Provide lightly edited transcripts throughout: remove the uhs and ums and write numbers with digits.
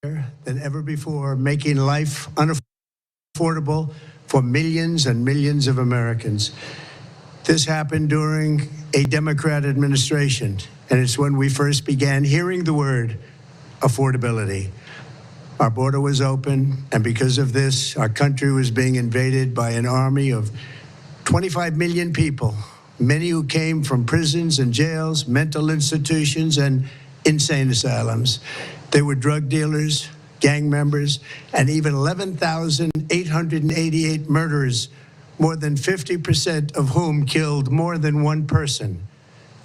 than ever before, making life unaffordable for millions and millions of Americans. This happened during a Democrat administration, and it's when we first began hearing the word affordability. Our border was open, and because of this, our country was being invaded by an army of 25 million people, many who came from prisons and jails, mental institutions, and insane asylums. They were drug dealers, gang members, and even 11,888 murderers, more than 50% of whom killed more than one person.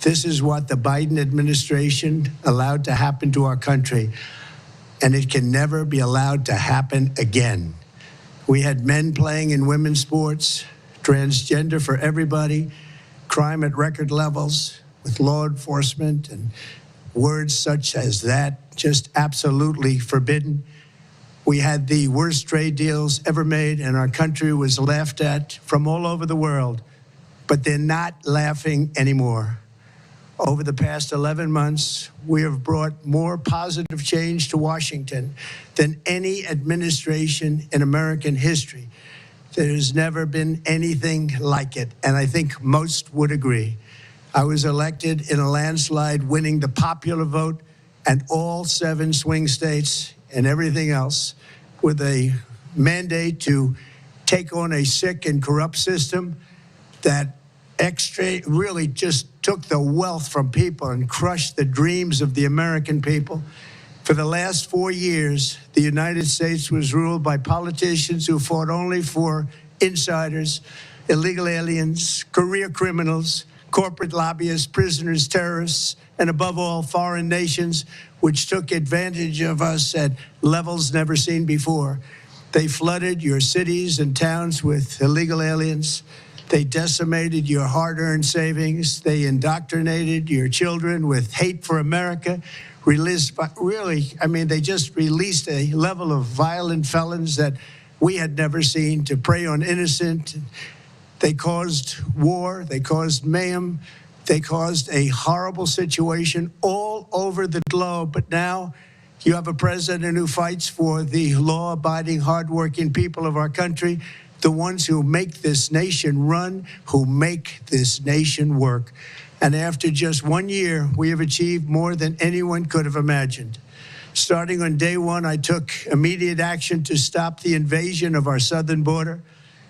This is what the Biden administration allowed to happen to our country, and it can never be allowed to happen again. We had men playing in women's sports, transgender for everybody, crime at record levels with law enforcement, and words such as that just absolutely forbidden. We had the worst trade deals ever made, and our country was laughed at from all over the world, but they're not laughing anymore. Over the past 11 months, we have brought more positive change to Washington than any administration in American history. There has never been anything like it, and I think most would agree. I was elected in a landslide, winning the popular vote and all 7 swing states and everything else, with a mandate to take on a sick and corrupt system that really just took the wealth from people and crushed the dreams of the American people. For the last 4 years, the United States was ruled by politicians who fought only for insiders, illegal aliens, career criminals, corporate lobbyists, prisoners, terrorists, and above all, foreign nations, which took advantage of us at levels never seen before. They flooded your cities and towns with illegal aliens. They decimated your hard-earned savings. They indoctrinated your children with hate for America. They just released a level of violent felons that we had never seen to prey on innocent. They caused war, they caused mayhem, they caused a horrible situation all over the globe. But now you have a president who fights for the law-abiding, hardworking people of our country, the ones who make this nation run, who make this nation work. And after just 1 year, we have achieved more than anyone could have imagined. Starting on day one, I took immediate action to stop the invasion of our southern border.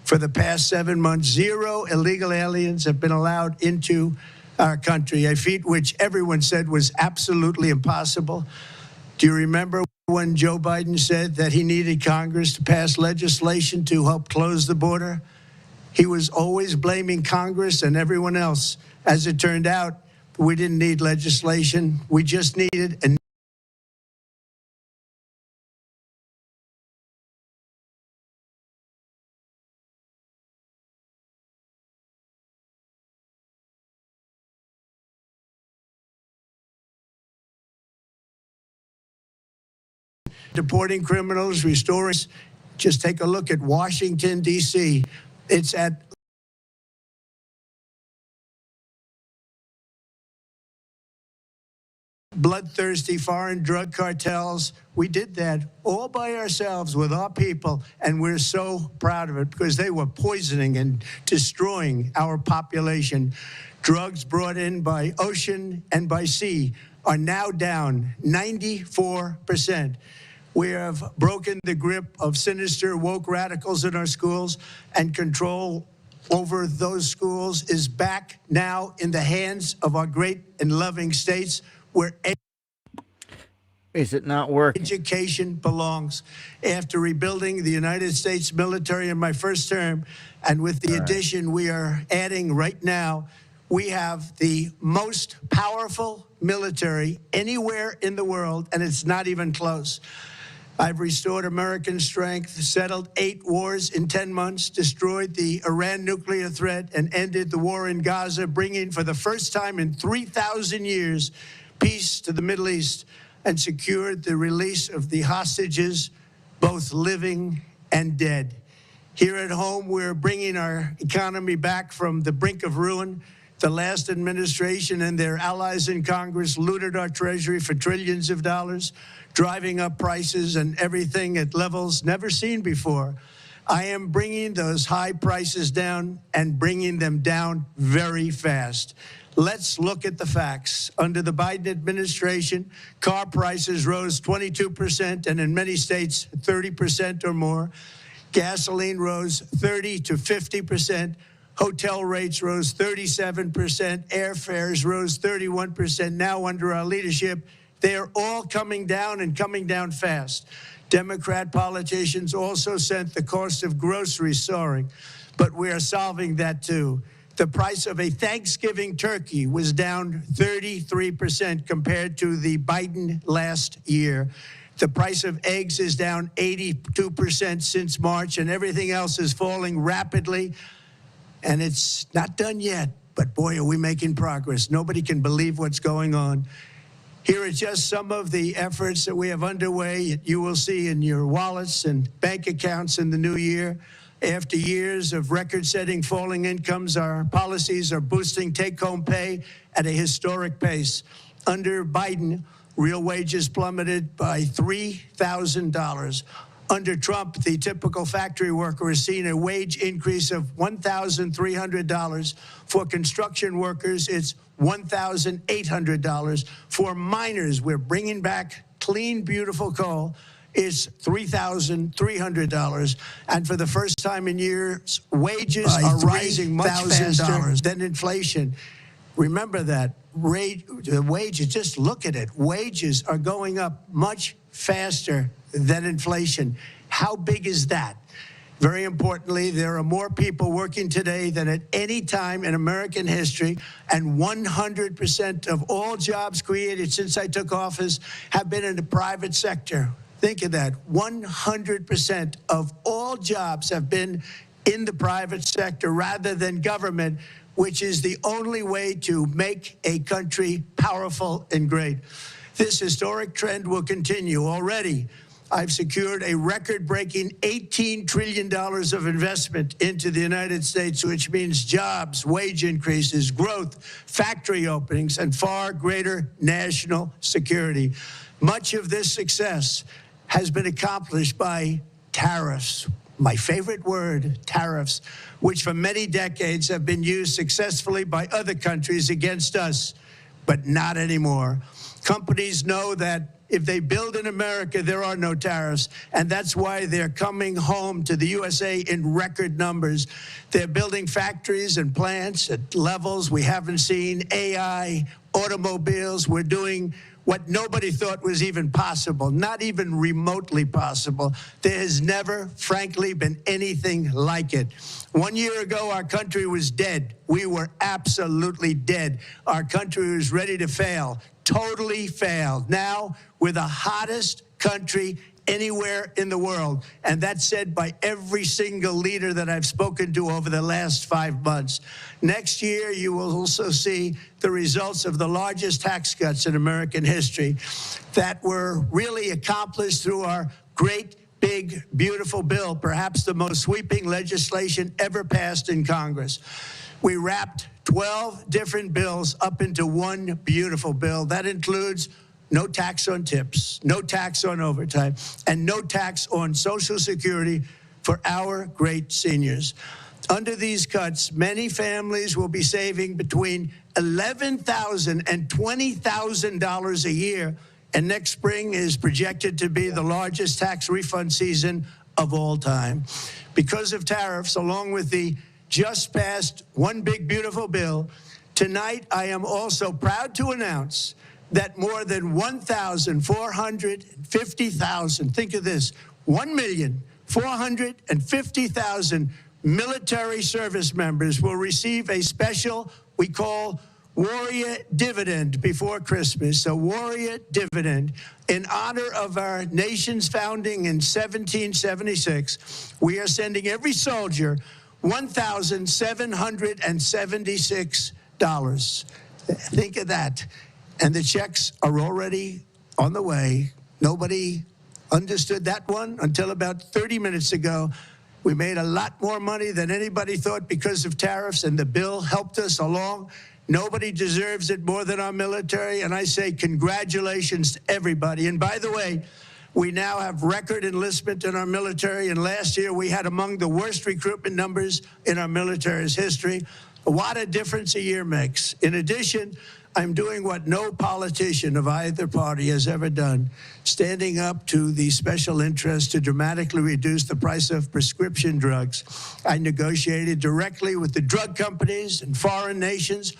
For the past 7 months, 0 illegal aliens have been allowed into our country, a feat which everyone said was absolutely impossible. Do you remember when Joe Biden said that he needed Congress to pass legislation to help close the border? He was always blaming Congress and everyone else. As it turned out, we didn't need legislation. We just needed a deporting criminals, restoring. Just take a look at Washington, D.C. It's at bloodthirsty foreign drug cartels. We did that all by ourselves with our people, and we're so proud of it because they were poisoning and destroying our population. Drugs brought in by ocean and by sea are now down 94%. We have broken the grip of sinister woke radicals in our schools, and control over those schools is back now in the hands of our great and loving states, where is it not working? Education belongs. After rebuilding the United States military in my first term, and with the addition we are adding right now, we have the most powerful military anywhere in the world, and it's not even close. I've restored American strength, settled 8 wars in 10 months, destroyed the Iran nuclear threat, and ended the war in Gaza, bringing for the first time in 3,000 years peace to the Middle East, and secured the release of the hostages, both living and dead. Here at home, we're bringing our economy back from the brink of ruin. The last administration and their allies in Congress looted our treasury for trillions of dollars, driving up prices and everything at levels never seen before. I am bringing those high prices down and bringing them down very fast. Let's look at the facts. Under the Biden administration, car prices rose 22% and in many states 30% or more. Gasoline rose 30 to 50%. Hotel rates rose 37%. Airfares rose 31%. Now, under our leadership, they are all coming down and coming down fast. Democrat politicians also sent the cost of groceries soaring, but we are solving that too. The price of a Thanksgiving turkey was down 33% compared to the Biden last year. The price of eggs is down 82% since March, and everything else is falling rapidly. And it's not done yet, but boy, are we making progress. Nobody can believe what's going on. Here are just some of the efforts that we have underway. You will see in your wallets and bank accounts in the new year. After years of record-setting falling incomes, our policies are boosting take-home pay at a historic pace. Under Biden, real wages plummeted by $3,000. Under Trump, the typical factory worker has seen a wage increase of $1,300. For construction workers, it's $1,800. For miners, we're bringing back clean, beautiful coal. It's $3,300. And for the first time in years, wages are rising much faster than inflation. Remember that. The wages, just look at it. Wages are going up much faster than inflation. How big is that? Very importantly, there are more people working today than at any time in American history, and 100% of all jobs created since I took office have been in the private sector. Think of that. 100% of all jobs have been in the private sector rather than government, which is the only way to make a country powerful and great. This historic trend will continue. Already, I've secured a record-breaking $18 trillion of investment into the United States, which means jobs, wage increases, growth, factory openings, and far greater national security. Much of this success has been accomplished by tariffs. My favorite word, tariffs, which for many decades have been used successfully by other countries against us, but not anymore. Companies know that if they build in America, there are no tariffs, and that's why they're coming home to the USA in record numbers. They're building factories and plants at levels we haven't seen, AI, automobiles. We're doing what nobody thought was even possible, not even remotely possible. There has never, frankly, been anything like it. 1 year ago, our country was dead. We were absolutely dead. Our country was ready to fail, totally failed. Now, we're the hottest country anywhere in the world, and that's said by every single leader that I've spoken to over the last 5 months. Next year, you will also see the results of the largest tax cuts in American history that were really accomplished through our great, big, beautiful bill, perhaps the most sweeping legislation ever passed in Congress. We wrapped 12 different bills up into one beautiful bill. That includes no tax on tips, no tax on overtime, and no tax on Social Security for our great seniors. Under these cuts, many families will be saving between $11,000 and $20,000 a year, and next spring is projected to be the largest tax refund season of all time. Because of tariffs, along with the just passed One Big Beautiful Bill, tonight I am also proud to announce that more than 1,450,000, think of this, 1,450,000 military service members will receive a special, we call Warrior Dividend before Christmas, a Warrior Dividend. In honor of our nation's founding in 1776, we are sending every soldier $1,776. Think of that. And the checks are already on the way. Nobody understood that one until about 30 minutes ago. We made a lot more money than anybody thought because of tariffs, and the bill helped us along. Nobody deserves it more than our military, and I say congratulations to everybody. And by the way, we now have record enlistment in our military, and last year we had among the worst recruitment numbers in our military's history. What a difference a year makes. In addition, I'm doing what no politician of either party has ever done, standing up to the special interest to dramatically reduce the price of prescription drugs. I negotiated directly with the drug companies and foreign nations,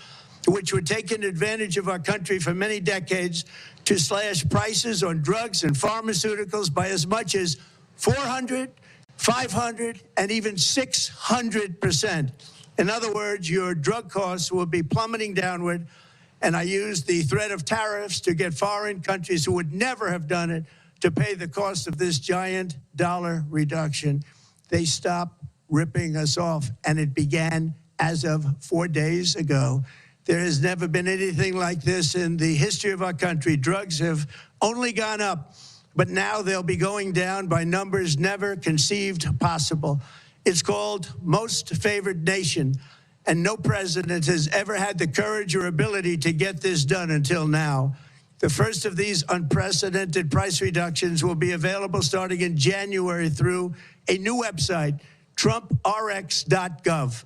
which were taking advantage of our country for many decades, to slash prices on drugs and pharmaceuticals by as much as 400, 500, and even 600%. In other words, your drug costs will be plummeting downward, and I used the threat of tariffs to get foreign countries who would never have done it to pay the cost of this giant dollar reduction. They stopped ripping us off, and it began as of 4 days ago. There has never been anything like this in the history of our country. Drugs have only gone up, but now they'll be going down by numbers never conceived possible. It's called most favored nation, and no president has ever had the courage or ability to get this done until now. The first of these unprecedented price reductions will be available starting in January through a new website, TrumpRx.gov.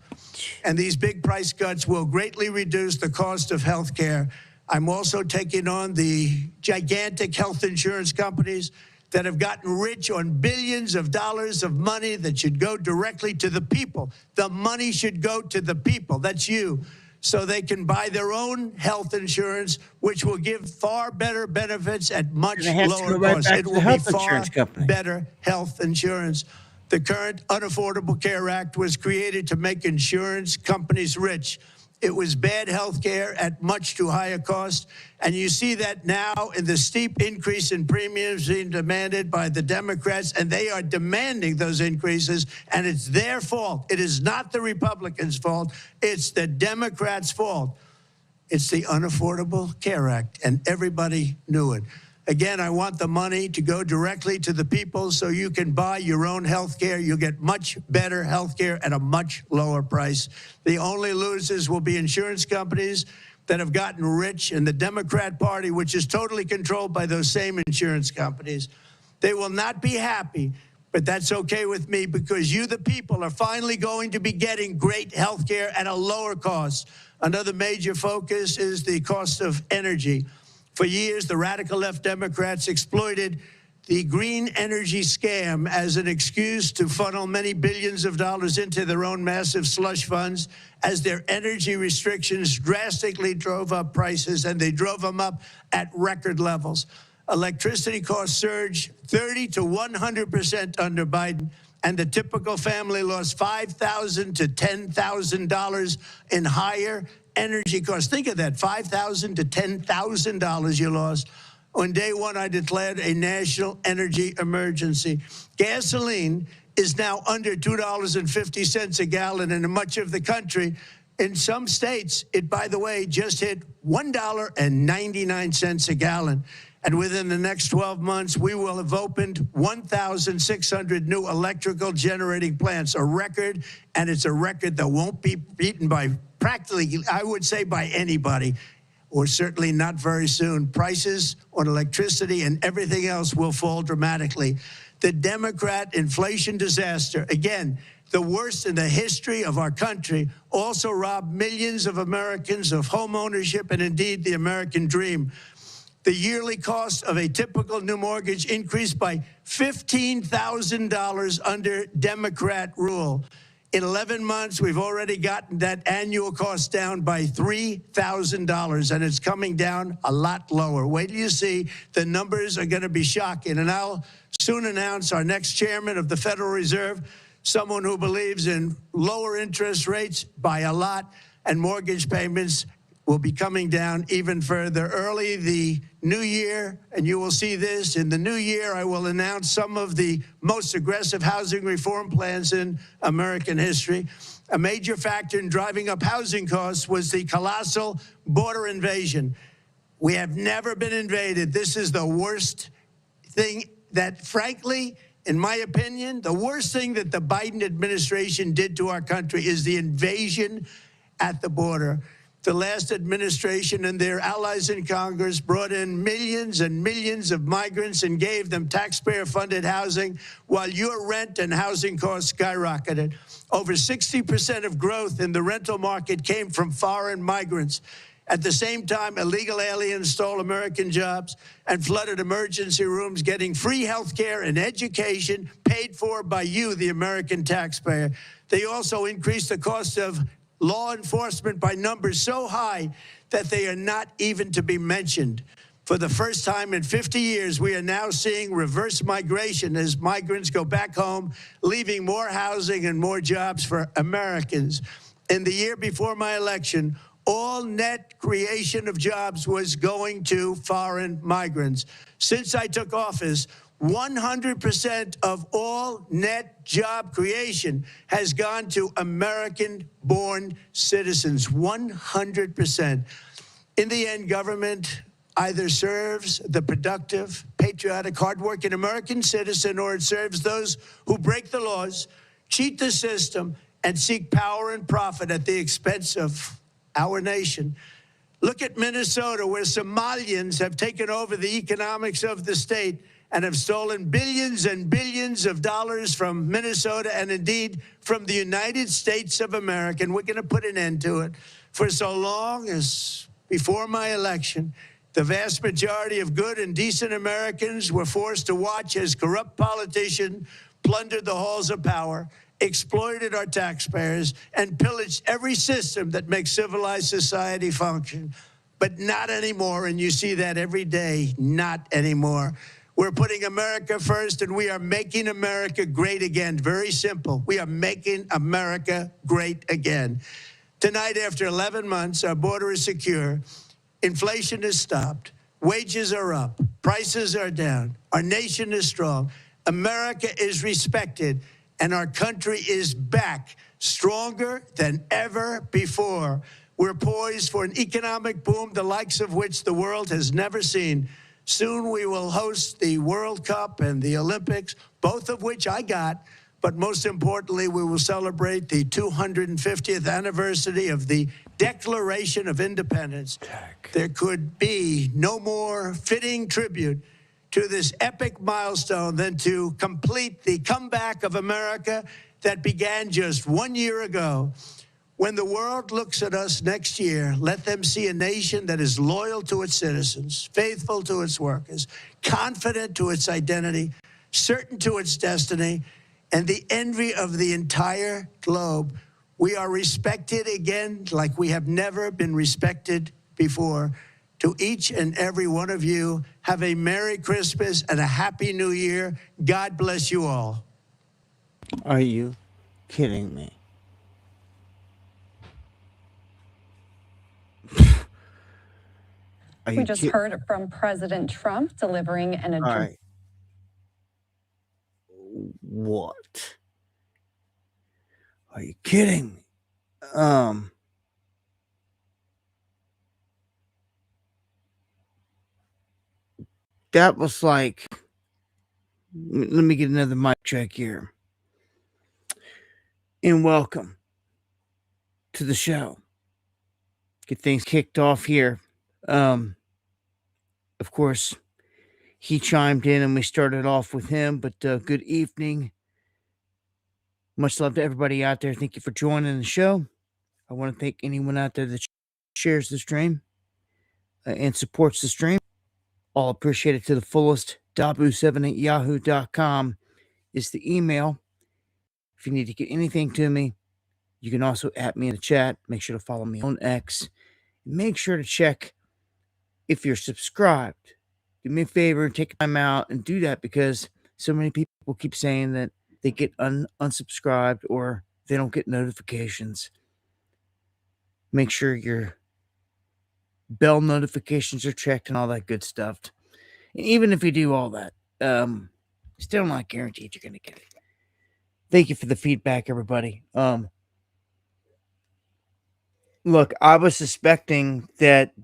And these big price cuts will greatly reduce the cost of health care. I'm also taking on the gigantic health insurance companies that have gotten rich on billions of dollars of money that should go directly to the people. The money should go to the people. That's you. So they can buy their own health insurance, which will give far better benefits at much lower costs. It will be far better health insurance. The current Unaffordable Care Act was created to make insurance companies rich. It was bad health care at much too high a cost. And you see that now in the steep increase in premiums being demanded by the Democrats, and they are demanding those increases, and it's their fault. It is not the Republicans' fault. It's the Democrats' fault. It's the Unaffordable Care Act, and everybody knew it. Again, I want the money to go directly to the people so you can buy your own health care. You'll get much better health care at a much lower price. The only losers will be insurance companies that have gotten rich, and the Democrat Party, which is totally controlled by those same insurance companies. They will not be happy, but that's okay with me, because you, the people, are finally going to be getting great health care at a lower cost. Another major focus is the cost of energy. For years, the radical left Democrats exploited the green energy scam as an excuse to funnel many billions of dollars into their own massive slush funds, as their energy restrictions drastically drove up prices, and they drove them up at record levels. Electricity costs surged 30 to 100% under Biden, and the typical family lost $5,000 to $10,000 in higher energy costs. Think of that, $5,000 to $10,000 you lost. On day one, I declared a national energy emergency. Gasoline is now under $2.50 a gallon in much of the country. In some states, it, by the way, just hit $1.99 a gallon. And within the next 12 months, we will have opened 1,600 new electrical generating plants, a record, and it's a record that won't be beaten by practically, I would say, by anybody, or certainly not very soon. Prices on electricity and everything else will fall dramatically. The Democrat inflation disaster, again, the worst in the history of our country, also robbed millions of Americans of home ownership and indeed the American dream. The yearly cost of a typical new mortgage increased by $15,000 under Democrat rule. In 11 months, we've already gotten that annual cost down by $3,000, and it's coming down a lot lower. Wait till you see. The numbers are going to be shocking. And I'll soon announce our next chairman of the Federal Reserve, someone who believes in lower interest rates by a lot, and mortgage payments will be coming down even further. Early the new year, and you will see this, in the new year, I will announce some of the most aggressive housing reform plans in American history. A major factor in driving up housing costs was the colossal border invasion. We have never been invaded. This is the worst thing that, frankly, in my opinion, the worst thing that the Biden administration did to our country is the invasion at the border. The last administration and their allies in Congress brought in millions and millions of migrants and gave them taxpayer-funded housing while your rent and housing costs skyrocketed. Over 60% of growth in the rental market came from foreign migrants. At the same time, illegal aliens stole American jobs and flooded emergency rooms, getting free health care and education paid for by you, the American taxpayer. They also increased the cost of law enforcement by numbers so high that they are not even to be mentioned. For the first time in 50 years, we are now seeing reverse migration as migrants go back home, leaving more housing and more jobs for Americans. In the year before my election, all net creation of jobs was going to foreign migrants. Since I took office, 100% of all net job creation has gone to American-born citizens, 100%. In the end, government either serves the productive, patriotic, hardworking American citizen, or it serves those who break the laws, cheat the system, and seek power and profit at the expense of our nation. Look at Minnesota, where Somalians have taken over the economics of the state and have stolen billions and billions of dollars from Minnesota and indeed from the United States of America. And we're going to put an end to it. For so long as before my election, the vast majority of good and decent Americans were forced to watch as corrupt politicians plundered the halls of power, exploited our taxpayers, and pillaged every system that makes civilized society function. But not anymore, and you see that every day, not anymore. We're putting America first, and we are making America great again. Very simple. We are making America great again. Tonight, after 11 months, our border is secure. Inflation is stopped. Wages are up. Prices are down. Our nation is strong. America is respected, and our country is back, stronger than ever before. We're poised for an economic boom, the likes of which the world has never seen. Soon we will host the World Cup and the Olympics, both of which I got. But most importantly, we will celebrate the 250th anniversary of the Declaration of Independence. There could be no more fitting tribute to this epic milestone than to complete the comeback of America that began just 1 year ago. When the world looks at us next year, let them see a nation that is loyal to its citizens, faithful to its workers, confident to its identity, certain to its destiny, and the envy of the entire globe. We are respected again like we have never been respected before. To each and every one of you, have a Merry Christmas and a Happy New Year. God bless you all. Are you kidding me? We just heard from President Trump delivering an address. All right. What? Are you kidding me? That was like, let me get another mic check here. And welcome to the show. Get things kicked off here. Of course, he chimed in and we started off with him, but good evening. Much love to everybody out there. Thank you for joining the show. I want to thank anyone out there that shares the stream and supports the stream. All appreciate it to the fullest. Dabu7@yahoo.com is the email. If you need to get anything to me, you can also at me in the chat. Make sure to follow me on X. Make sure to check if you're subscribed. Do me a favor and take time out and do that, because so many people keep saying that they get unsubscribed or they don't get notifications. Make sure your bell notifications are checked and all that good stuff. And even if you do all that, still not guaranteed you're going to get it. Thank you for the feedback, everybody. Look, I was suspecting that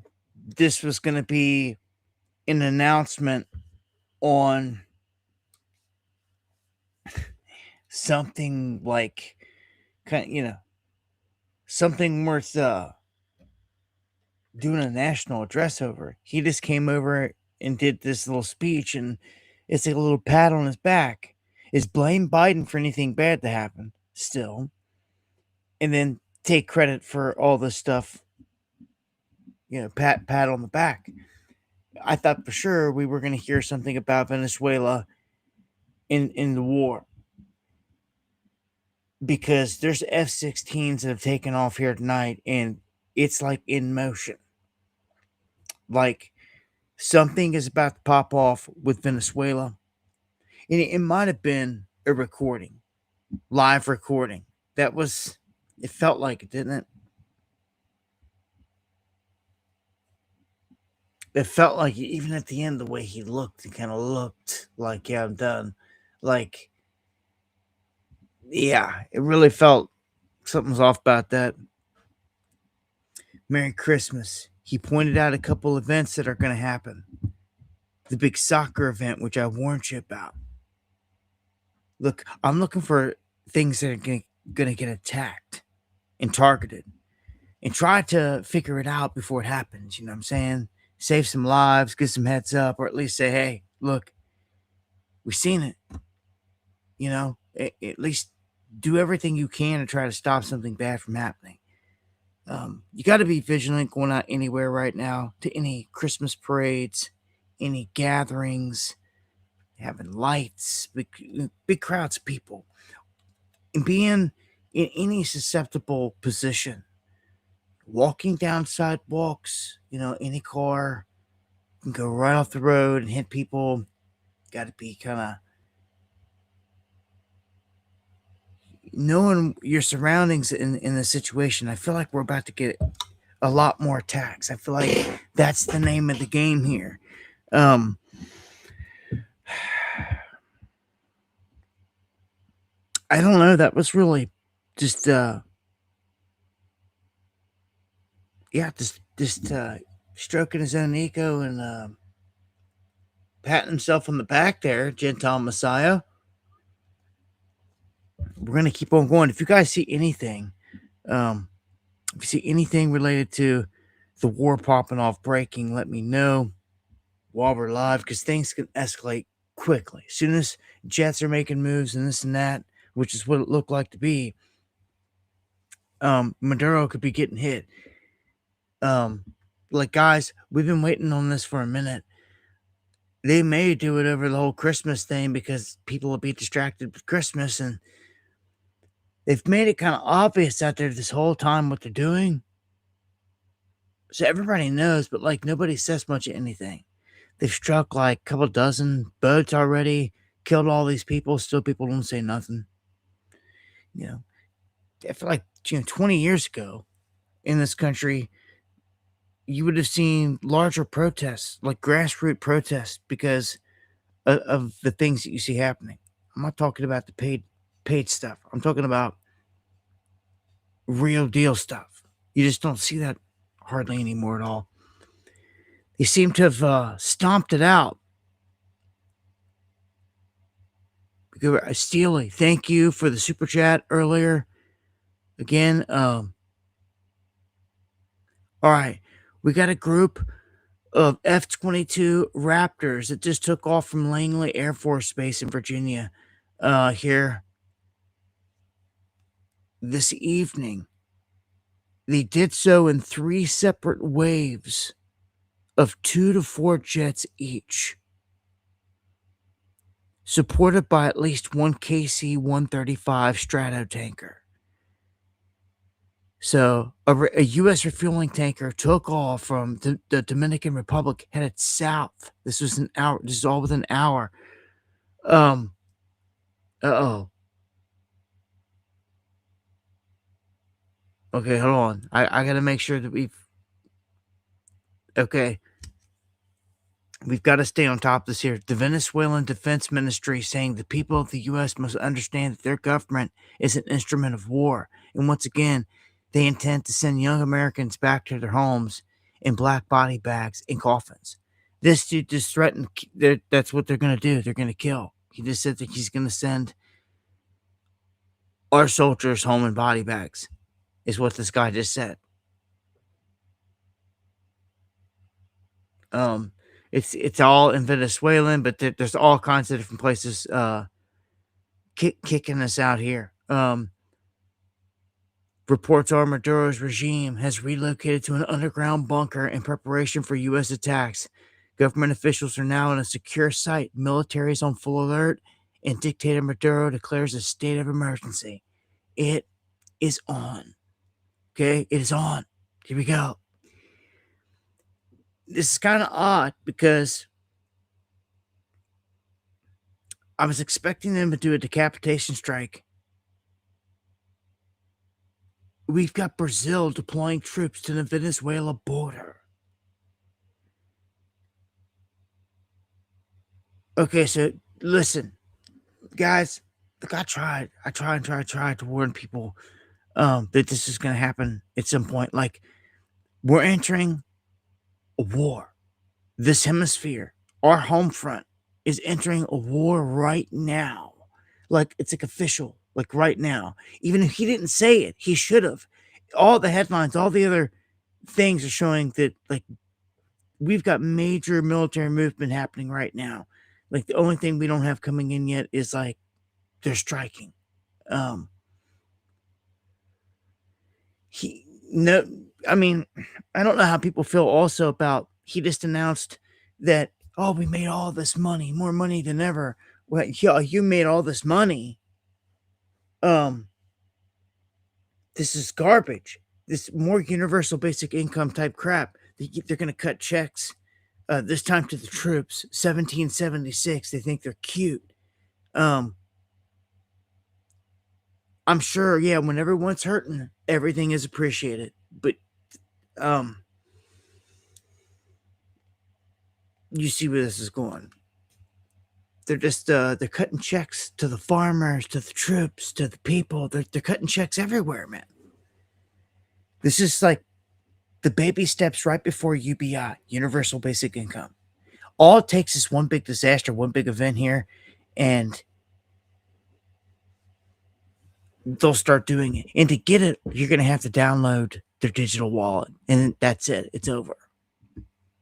this was going to be an announcement on something like, something worth doing a national address over. He just came over and did this little speech, and it's like a little pat on his back. Is blame Biden for anything bad to happen still, and then take credit for all this stuff. Pat on the back. I thought for sure we were going to hear something about Venezuela in the war, because there's F-16s that have taken off here tonight, and it's like in motion. Like something is about to pop off with Venezuela. And it might have been a recording, live recording. It felt like it, didn't it? It felt like it, even at the end, the way he looked, it kind of looked like, yeah, I'm done. Like, yeah, it really felt something's off about that. Merry Christmas. He pointed out a couple events that are going to happen. The big soccer event, which I warned you about. Look, I'm looking for things that are going to get attacked and targeted, and try to figure it out before it happens. You know what I'm saying? Save some lives, get some heads up, or at least say, hey, look, we've seen it. At least do everything you can to try to stop something bad from happening. You got to be vigilant going out anywhere right now, to any Christmas parades, any gatherings, having lights, big crowds of people, and being in any susceptible position. Walking down sidewalks, any car can go right off the road and hit people. Got to be kind of knowing your surroundings in the situation. I feel like we're about to get a lot more attacks. I feel like that's the name of the game here. I don't know. That was really just stroking his own ego and patting himself on the back there, Gentile Messiah. We're going to keep on going. If you guys see anything, if you see anything related to the war popping off, breaking, let me know while we're live, because things can escalate quickly. As soon as jets are making moves and this and that, which is what it looked like to be, Maduro could be getting hit. Like, guys, we've been waiting on this for a minute. They may do it over the whole Christmas thing because people will be distracted with Christmas, and they've made it kind of obvious out there this whole time what they're doing. So everybody knows, but like nobody says much of anything. They've struck like a couple dozen boats already, killed all these people, still people don't say nothing. I feel like 20 years ago in this country, you would have seen larger protests, like grassroots protests, because of the things that you see happening. I'm not talking about the paid stuff. I'm talking about real deal stuff. You just don't see that hardly anymore at all. They seem to have stomped it out. Steely, thank you for the super chat earlier. Again, all right, we got a group of F-22 Raptors that just took off from Langley Air Force Base in Virginia here this evening. They did so in 3 separate waves of 2 to 4 jets each, supported by at least one KC-135 Stratotanker. So a U.S. refueling tanker took off from the Dominican Republic, headed south. This was an hour. This is all within an hour. Uh-oh. Okay, hold on. I got to make sure that okay. We've got to stay on top of this here. The Venezuelan Defense Ministry saying the people of the U.S. must understand that their government is an instrument of war. And once again, they intend to send young Americans back to their homes in black body bags and coffins. This dude just threatened. That's what they're going to do. They're going to kill. He just said that he's going to send our soldiers home in body bags, is what this guy just said. Um, it's all in Venezuelan, but there's all kinds of different places kicking us out here. Reports are Maduro's regime has relocated to an underground bunker in preparation for U.S. attacks. Government officials are now in a secure site. Military is on full alert, and dictator Maduro declares a state of emergency. It is on. Okay, it is on. Here we go. This is kind of odd because I was expecting them to do a decapitation strike. We've got Brazil deploying troops to the Venezuela border. Okay, so listen, guys. Look, I tried to warn people that this is going to happen at some point. Like, we're entering a war. This hemisphere, our home front, is entering a war right now. Like, it's like official, like right now. Even if he didn't say it, he should have. All the headlines, all the other things are showing that, like, we've got major military movement happening right now. Like, the only thing we don't have coming in yet is, like, they're striking. He no, I mean, I don't know how people feel also about he just announced that, oh, we made all this money, more money than ever. Well, yeah, you made all this money. This is garbage. This more universal basic income type crap. They're going to cut checks. This time to the troops, 1776. They think they're cute. I'm sure, yeah, when everyone's hurting, everything is appreciated. But you see where this is going. They're just they're cutting checks to the farmers, to the troops, to the people. They're cutting checks everywhere, man. This is like the baby steps right before UBI, Universal Basic Income. All it takes is one big disaster, one big event here, and they'll start doing it. And to get it, you're going to have to download their digital wallet. And that's it. It's over.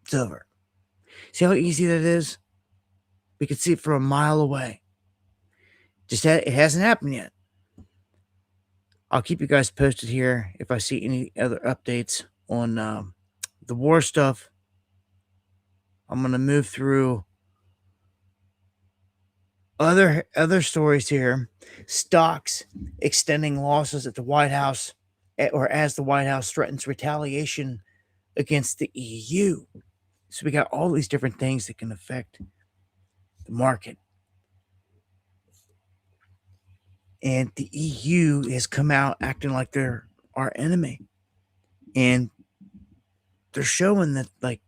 It's over. See how easy that is? We can see it from a mile away. Just it hasn't happened yet. I'll keep you guys posted here if I see any other updates on the war stuff. I'm going to move through other stories here. Stocks extending losses at the White House, or as the White House threatens retaliation against the EU. So we got all these different things that can affect the market. And the EU has come out acting like they're our enemy. And they're showing that, like,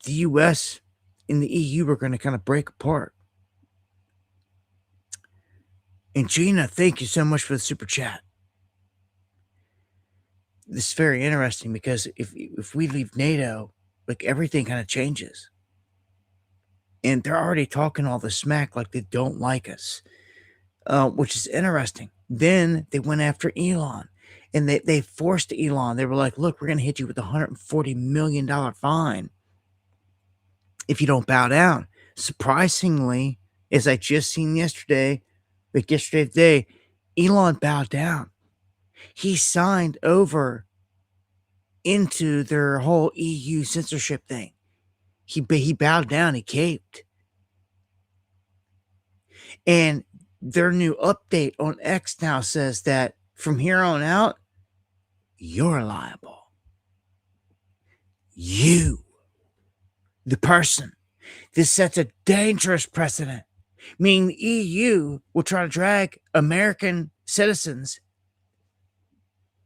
the US and the EU are going to kind of break apart. And Gina, thank you so much for the super chat. This is very interesting because if we leave NATO, like, everything kind of changes. And they're already talking all the smack like they don't like us, which is interesting. Then they went after Elon, and they forced Elon. They were like, look, we're going to hit you with a $140 million fine if you don't bow down. Surprisingly, as I just seen yesterday, Elon bowed down. He signed over into their whole EU censorship thing. He bowed down. He caved. And their new update on X now says that from here on out, you're liable. You, the person. This sets a dangerous precedent, meaning the EU will try to drag American citizens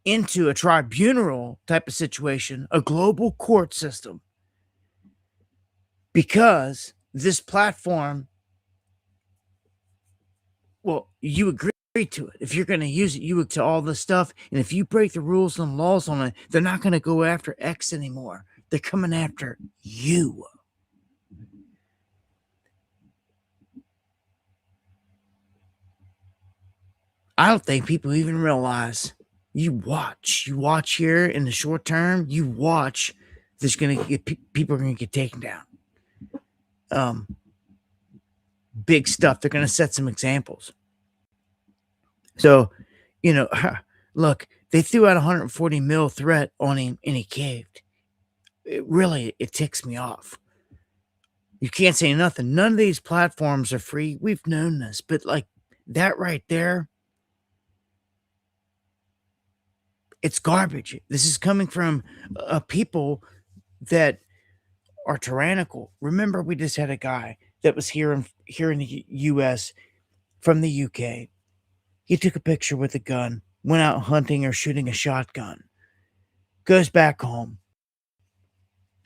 into a tribunal type of situation, a global court system, because this platform, well, you agree to it. If you're going to use it, you agree to all this stuff. And if you break the rules and laws on it, they're not going to go after X anymore. They're coming after you. I don't think people even realize. You watch here in the short term, you watch there's going to get people are going to get taken down. Big stuff. They're going to set some examples. So, look, they threw out 140 mil threat on him and he caved. It ticks me off. You can't say nothing. None of these platforms are free. We've known this, but like that right there, it's garbage. This is coming from people that are tyrannical. Remember, we just had a guy that was here in the U.S. from the U.K. He took a picture with a gun, went out hunting or shooting a shotgun, goes back home.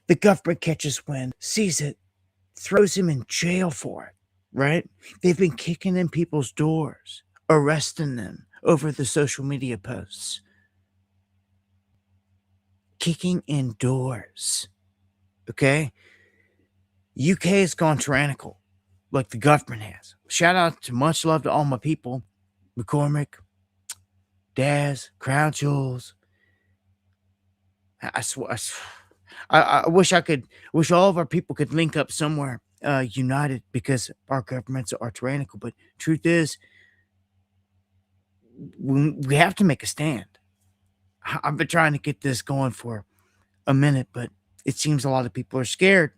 The government catches wind, sees it, throws him in jail for it, right? They've been kicking in people's doors, arresting them over the social media posts. Kicking in doors, okay? UK has gone tyrannical, like the government has. Shout out to much love to all my people, McCormick, Daz, Crown Jewels. I swear, I wish all of our people could link up somewhere united, because our governments are tyrannical. But truth is, we have to make a stand. I've been trying to get this going for a minute, but it seems a lot of people are scared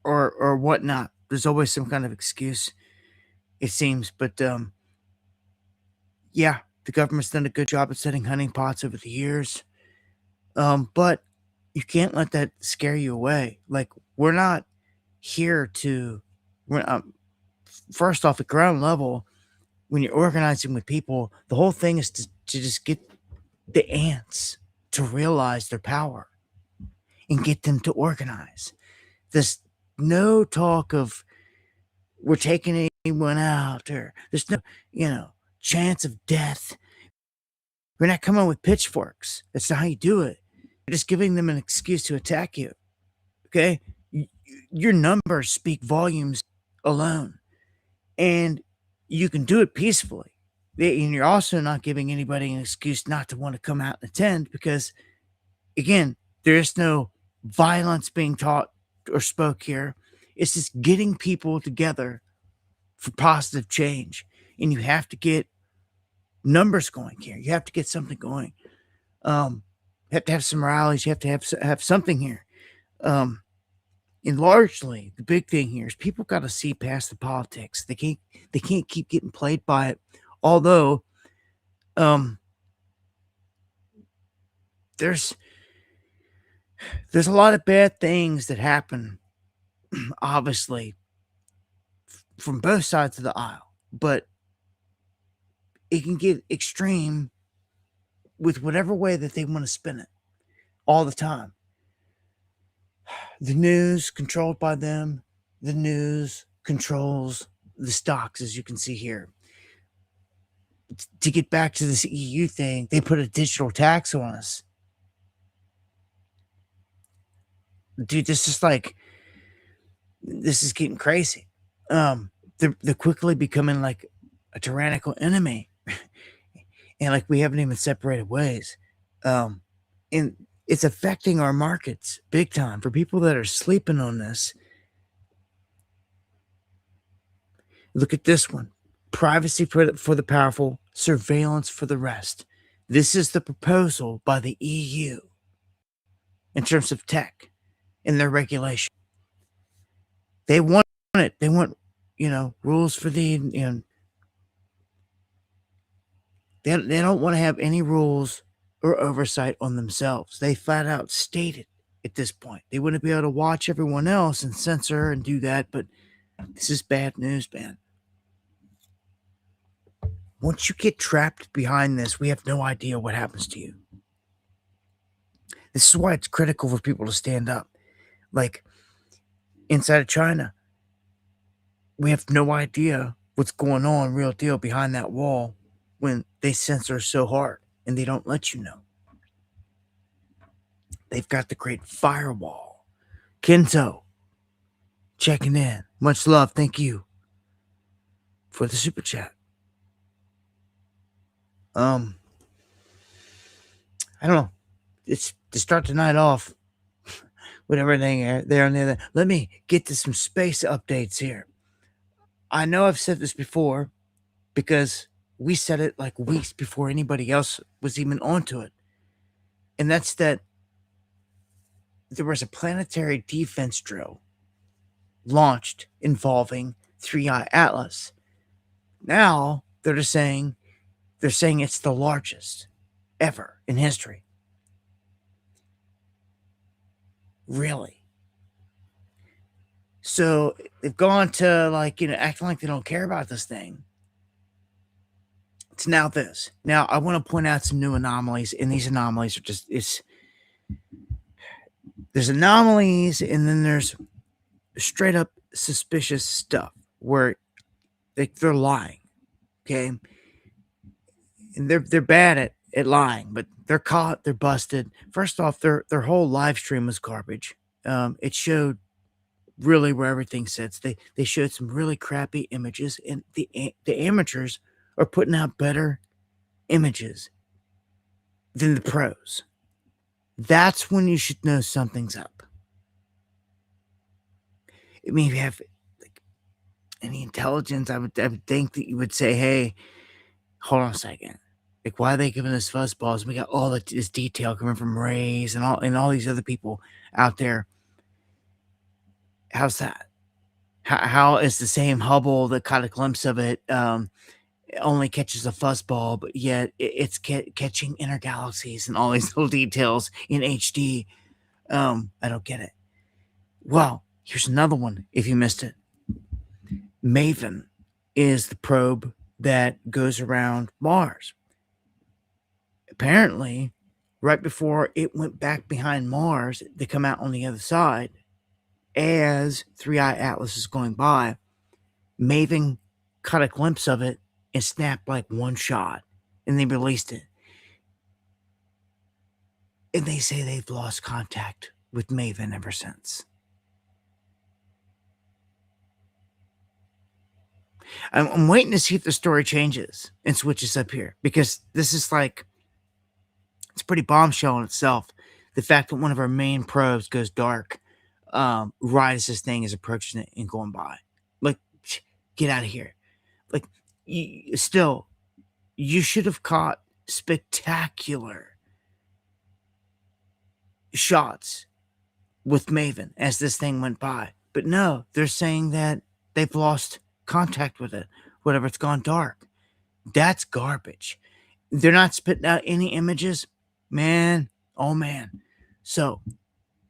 or whatnot. There's always some kind of excuse, it seems. But yeah, the government's done a good job of setting hunting pots over the years. But you can't let that scare you away. Like, we're not here to, first off, at ground level, when you're organizing with people, the whole thing is to just get the ants to realize their power and get them to organize. There's no talk of we're taking anyone out, or there's no, chance of death. We're not coming with pitchforks. That's not how you do it. You're just giving them an excuse to attack you. Okay? Your numbers speak volumes alone. And you can do it peacefully. And you're also not giving anybody an excuse not to want to come out and attend, because, again, there is no violence being taught or spoke here. It's just getting people together for positive change. And you have to get numbers going here. You have to get something going. You have to have some rallies. You have to have something here. And largely, the big thing here is people got to see past the politics. They can't keep getting played by it. Although, there's a lot of bad things that happen, obviously, from both sides of the aisle. But it can get extreme with whatever way that they want to spin it all the time. The news controlled by them. The news controls the stocks, as you can see here. To get back to this EU thing, they put a digital tax on us. Dude, this is getting crazy. They're quickly becoming like a tyrannical enemy. And like we haven't even separated ways. And it's affecting our markets big time. For people that are sleeping on this, look at this one. Privacy for the powerful, surveillance for the rest. This is the proposal by the EU in terms of tech and their regulation. They want it. They want, rules for the, they don't want to have any rules or oversight on themselves. They flat out stated at this point. They wouldn't be able to watch everyone else and censor and do that, but this is bad news, man. Once you get trapped behind this, we have no idea what happens to you. This is why it's critical for people to stand up. Like, inside of China, we have no idea what's going on, real deal, behind that wall when they censor so hard and they don't let you know. They've got the great firewall. Kento, checking in. Much love. Thank you for the super chat. I don't know. it's to start the night off with everything there and there. Let me get to some space updates here. I know I've said this before because we said it like weeks before anybody else was even onto it. And that's that there was a planetary defense drill launched involving 3i Atlas. Now they're saying it's the largest ever in history. Really? So they've gone to acting like they don't care about this thing. It's now this. Now I want to point out some new anomalies, and these anomalies are there's anomalies, and then there's straight up suspicious stuff where they're lying. Okay. And they're bad at lying, but they're caught, they're busted. First off, their whole live stream was garbage. It showed really where everything sits. They showed some really crappy images, and the amateurs are putting out better images than the pros. That's when you should know something's up. I mean, if you have any intelligence, I would think that you would say, hey, hold on a second. Why are they giving us fuzzballs? We got all this detail coming from Rays and all these other people out there. How's that? How is the same Hubble that caught a glimpse of it only catches a fuzzball, but yet it's catching inner galaxies and all these little details in HD? I don't get it. Well, here's another one if you missed it. Maven is the probe that goes around Mars. Apparently, right before it went back behind Mars, they come out on the other side. As 3i Atlas is going by, Maven caught a glimpse of it and snapped like one shot, and they released it. And they say they've lost contact with Maven ever since. I'm waiting to see if the story changes and switches up here, because this is it's pretty bombshell in itself. The fact that one of our main probes goes dark right as this thing is approaching it and going by. Get out of here. You should have caught spectacular shots with Maven as this thing went by. But no, they're saying that they've lost contact with it, whatever, it's gone dark. That's garbage. They're not spitting out any images. Man, oh man. So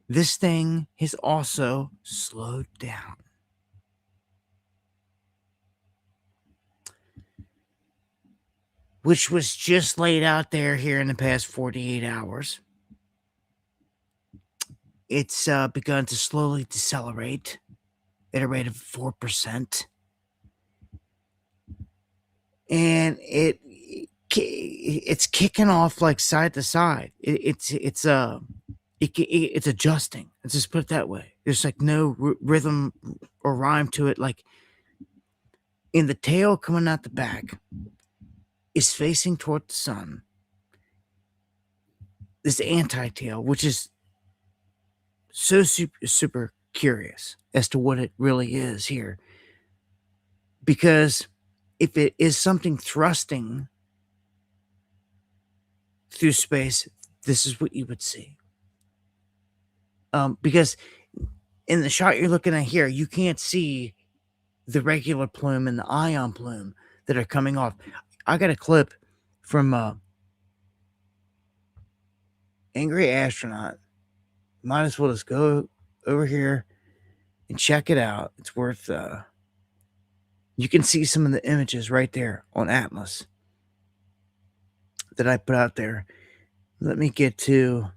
this thing has also slowed down. Which was just laid out there here in the past 48 hours. It's begun to slowly decelerate at a rate of 4%. And it's kicking off side to side. It's adjusting. Let's just put it that way. There's no rhythm or rhyme to it. In the tail coming out the back is facing toward the sun. This anti-tail, which is so super curious as to what it really is here. Because if it is something thrusting through space, this is what you would see. Because in the shot you're looking at here, you can't see the regular plume and the ion plume that are coming off. I got a clip from Angry Astronaut. Might as well just go over here and check it out. It's worth you can see some of the images right there on Atlas that I put out there. Let me get to,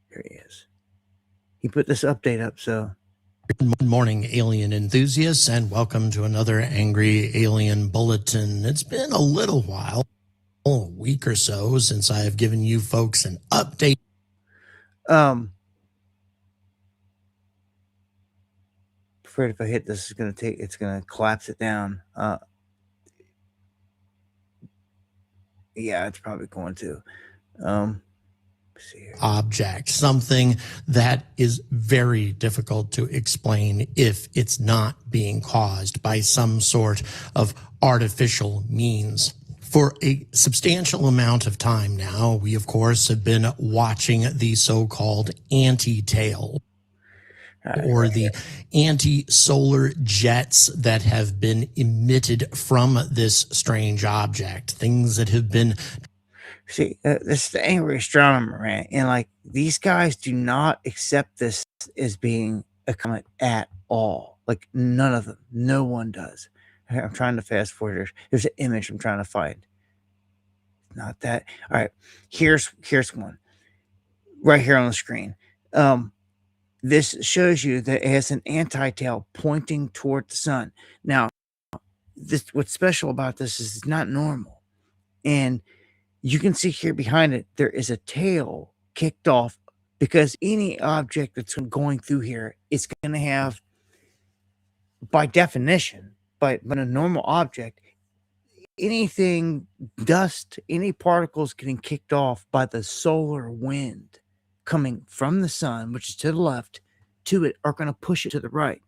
here he is. He put this update up, so. Good morning, alien enthusiasts, and welcome to another Angry Alien Bulletin. It's been a little while, a week or so, since I have given you folks an update. Afraid if I hit this, it's gonna collapse it down. Yeah, it's probably going to. object, something that is very difficult to explain if it's not being caused by some sort of artificial means. For a substantial amount of time now, we, of course, have been watching the so-called anti-tail, or the anti-solar jets that have been emitted from this strange object, things that have been... See, this is the angry astronomer, man. And like, these guys do not accept this as being a comet at all. Like, none of them. No one does. I'm trying to fast forward here. There's an image I'm trying to find. Not that. All right. Here's one right here on the screen. This shows you that it has an anti-tail pointing toward the sun. Now, what's special about this is it's not normal. And you can see here behind it, there is a tail kicked off, because any object that's going through here is going to have, by definition, but a normal object, anything, dust, any particles getting kicked off by the solar wind coming from the sun, which is to the left, to it, are going to push it to the right.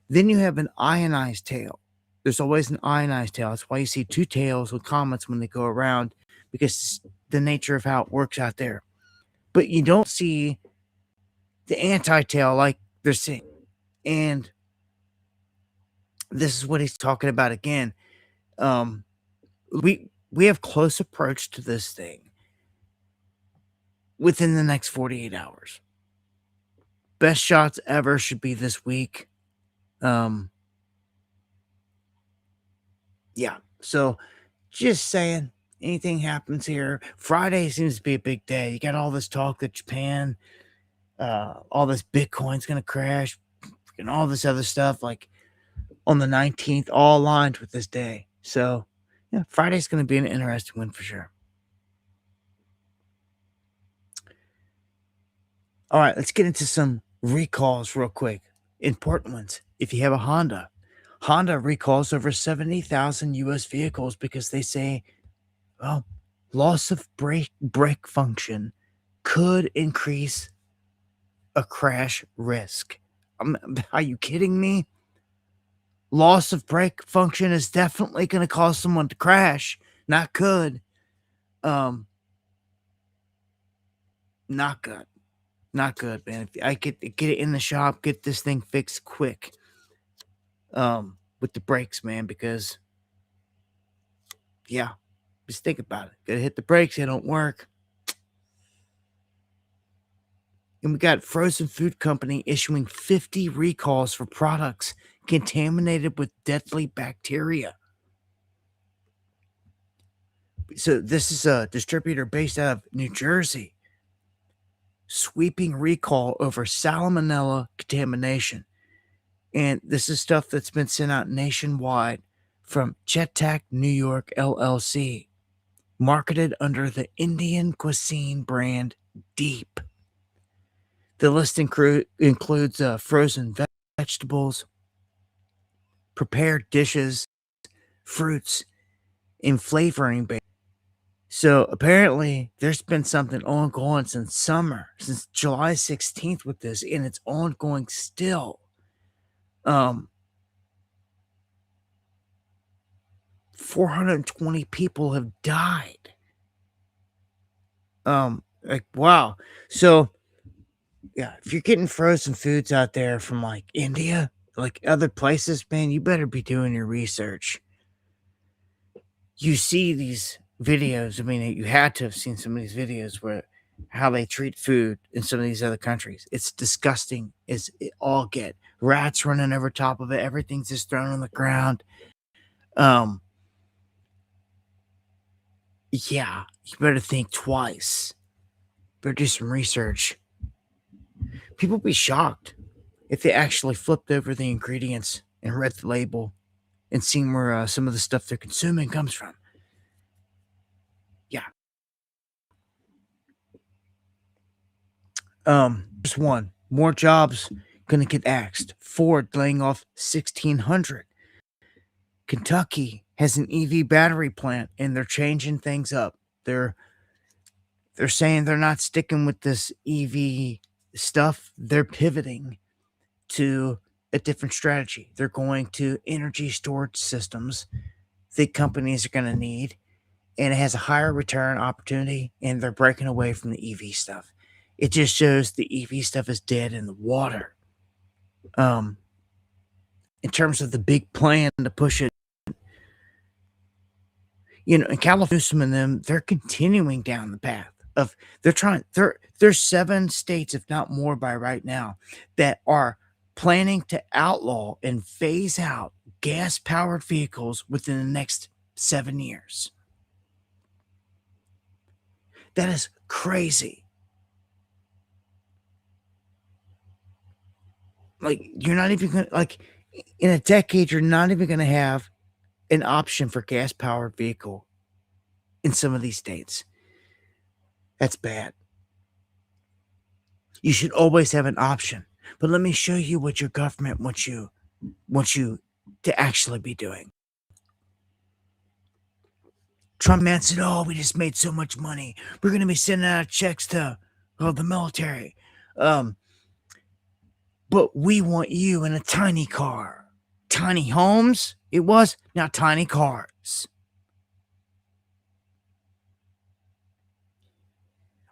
Then you have an ionized tail. There's always an ionized tail. That's why you see two tails with comets when they go around, because it's the nature of how it works out there. But you don't see the anti-tail like they're seeing. And this is what he's talking about again. We have close approach to this thing within the next 48 hours. Best shots ever should be this week. Yeah. So just saying, anything happens here. Friday seems to be a big day. You got all this talk that Japan, all this Bitcoin's going to crash and all this other stuff, like on the 19th, all aligned with this day. So yeah, Friday's going to be an interesting one for sure. All right, let's get into some recalls real quick. Important ones. If you have a Honda recalls over 70,000 U.S. vehicles because they say, well, loss of brake function could increase a crash risk. Are you kidding me? Loss of brake function is definitely going to cause someone to crash. Not good. Not good. Not good, man. If I get it in the shop, get this thing fixed quick. With the brakes, man, because yeah, just think about it. Gotta hit the brakes, they don't work. And we got frozen food company issuing 50 recalls for products contaminated with deadly bacteria. So this is a distributor based out of New Jersey. Sweeping recall over salmonella contamination. And this is stuff that's been sent out nationwide from Chetak New York LLC, marketed under the Indian cuisine brand Deep. The list includes frozen vegetables, prepared dishes, fruits, and flavoring base. So apparently there's been something ongoing since summer, since July 16th with this, and it's ongoing still. 420 people have died. Like, wow. So yeah, if you're getting frozen foods out there from like India, like other places, man, you better be doing your research. You see these videos. I mean, you had to have seen some of these videos where how they treat food in some of these other countries. It's disgusting as it all get. Rats running over top of it. Everything's just thrown on the ground. Yeah, you better think twice. Better do some research. People be shocked if they actually flipped over the ingredients and read the label and seen where some of the stuff they're consuming comes from. Yeah. Just one. More jobs gonna get axed. Ford laying off 1,600. Kentucky has an EV battery plant and they're changing things up. They're They're saying they're not sticking with this EV stuff. They're pivoting to a different strategy. They're going to energy storage systems that companies are going to need, and it has a higher return opportunity, and they're breaking away from the EV stuff. It just shows the EV stuff is dead in the water. In terms of the big plan to push it, in California, Newsom and them, they're continuing down the path of there's 7 states, if not more by right now, that are planning to outlaw and phase out gas-powered vehicles within the next 7 years. That is crazy. Like, you're not even going to, like, in a decade, you're not even going to have an option for gas-powered vehicle in some of these states. That's bad. You should always have an option. But let me show you what your government wants you to actually be doing. Trump man said, "Oh, we just made so much money. We're going to be sending out checks to the military. But we want you in a tiny car." Tiny homes, it was. Now tiny cars.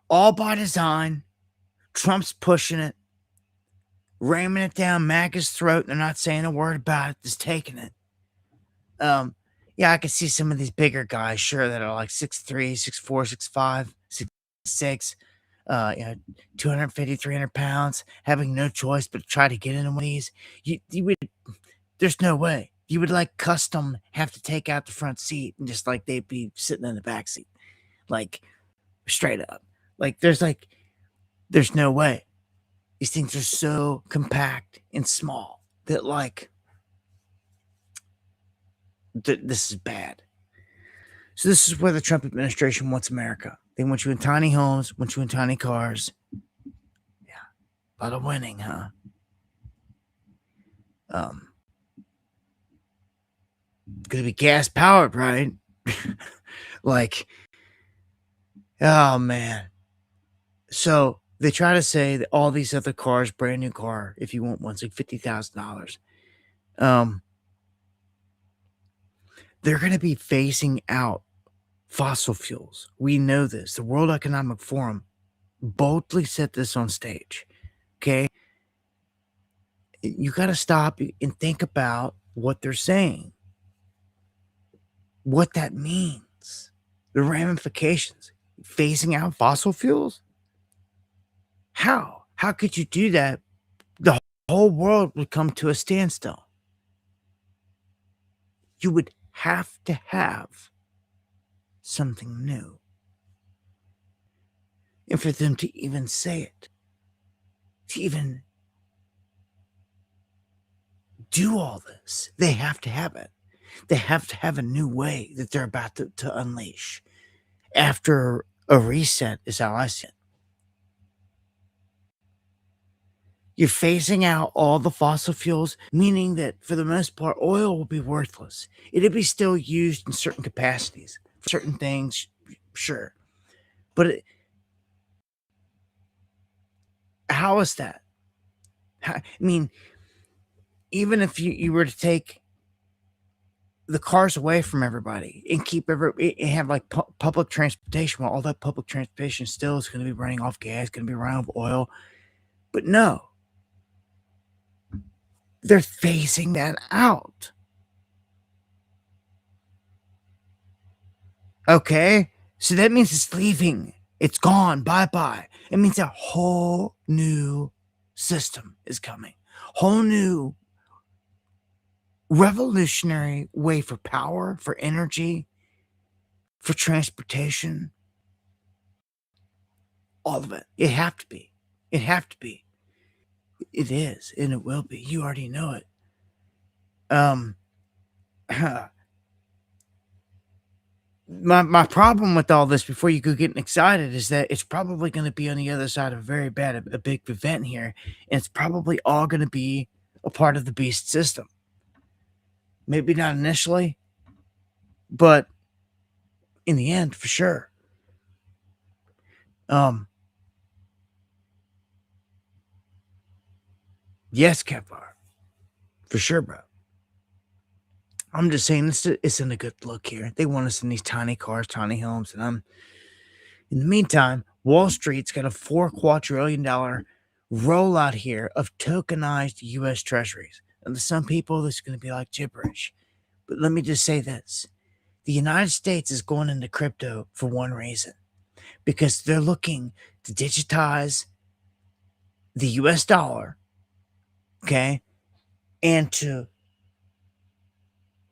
All by design. Trump's pushing it, ramming it down MAGA's throat. They're not saying a word about it, just taking it. Yeah, I can see some of these bigger guys, sure, that are like 6'3", 6'4", 6'5", 6'6", 250, 300 pounds, having no choice but to try to get into one of these. You would, there's no way. You would like custom have to take out the front seat and just like they'd be sitting in the back seat. Like, straight up. Like, there's no way. These things are so compact and small that, like, this is bad. So this is where the Trump administration wants America. They want you in tiny homes, want you in tiny cars. Yeah, a lot of winning, huh? Gonna be gas powered, right? Like, oh man. So they try to say that all these other cars, brand new car, if you want one, it's like $50,000. They're going to be phasing out fossil fuels. We know this. The World Economic Forum boldly said this on stage. Okay? You got to stop and think about what they're saying, what that means, the ramifications. Phasing out fossil fuels? How? How could you do that? The whole world would come to a standstill. You would have to have something new. And for them to even say it, to even do all this, they have to have it. They have to have a new way that they're about to unleash. After a reset is how I see it. You're phasing out all the fossil fuels, meaning that for the most part, oil will be worthless. It'll be still used in certain capacities, for certain things, sure. But how is that? I mean, even if you were to take the cars away from everybody and keep and have like public transportation, well, all that public transportation still is going to be running off gas, going to be running off oil. But no, they're phasing that out. Okay, so that means it's leaving. It's gone. Bye-bye. It means a whole new system is coming. Whole new revolutionary way for power, for energy, for transportation. All of it. It have to be. It have to be. It is, and it will be. You already know it. My problem with all this, before you go getting excited, is that it's probably going to be on the other side of a big event here, and it's probably all going to be a part of the beast system. Maybe not initially, but in the end, for sure. Yes, Kevlar. For sure, bro. I'm just saying this isn't a good look here. They want us in these tiny cars, tiny homes, and in the meantime, Wall Street's got a $4 quadrillion rollout here of tokenized U.S. treasuries. And to some people, this is going to be like gibberish. But let me just say this. The United States is going into crypto for one reason. Because they're looking to digitize the U.S. dollar, okay, and to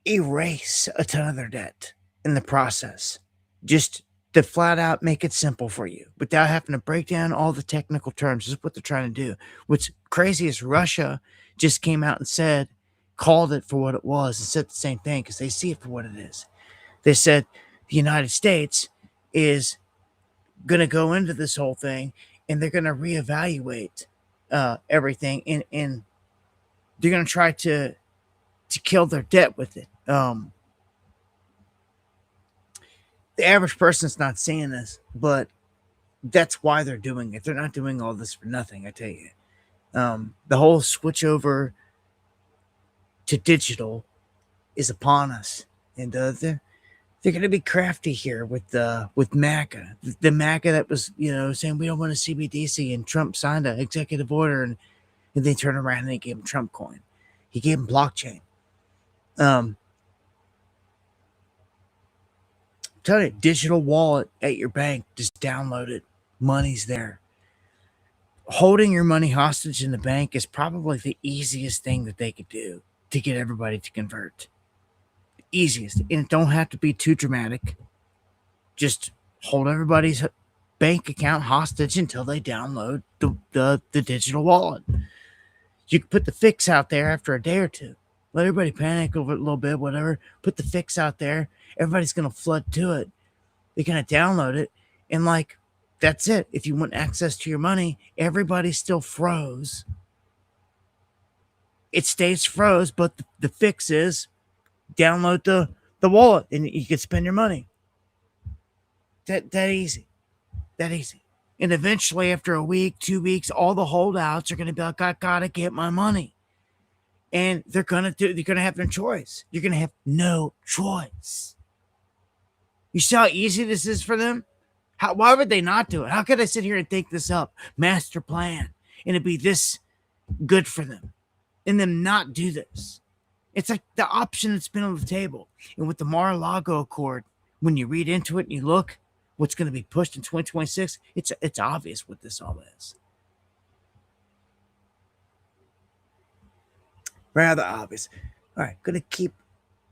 erase a ton of their debt in the process. Just to flat out make it simple for you without having to break down all the technical terms. This is what they're trying to do. What's crazy is Russia just came out and called it for what it was and said the same thing because they see it for what it is. They said the United States is going to go into this whole thing and they're going to reevaluate everything and they're going to try to kill their debt with it. The average person's not seeing this, but that's why they're doing it. They're not doing all this for nothing, I tell you. The whole switch over to digital is upon us, and they're going to be crafty here with MAGA. The MAGA that was saying we don't want a CBDC, and Trump signed an executive order, and they turned around and they gave him Trump coin. He gave him blockchain. Tell you, digital wallet at your bank, just download it. Money's there. Holding your money hostage in the bank is probably the easiest thing that they could do to get everybody to convert. Easiest. And it don't have to be too dramatic. Just hold everybody's bank account hostage until they download the digital wallet. You can put the fix out there after a day or two. Let everybody panic over it a little bit, whatever. Put the fix out there. Everybody's going to flood to it. They're going to download it. And that's it. If you want access to your money, everybody still froze. It stays froze, but the fix is download the wallet and you can spend your money. That easy. That easy. And eventually, after a week, 2 weeks, all the holdouts are going to be like, I got to get my money. And they're going to have no choice. You're going to have no choice. You see how easy this is for them? Why would they not do it? How could I sit here and think this up? Master plan. And it'd be this good for them. And them not do this. It's like the option that's been on the table. And with the Mar-a-Lago Accord, when you read into it and you look what's going to be pushed in 2026, it's obvious what this all is. Rather obvious. All right, let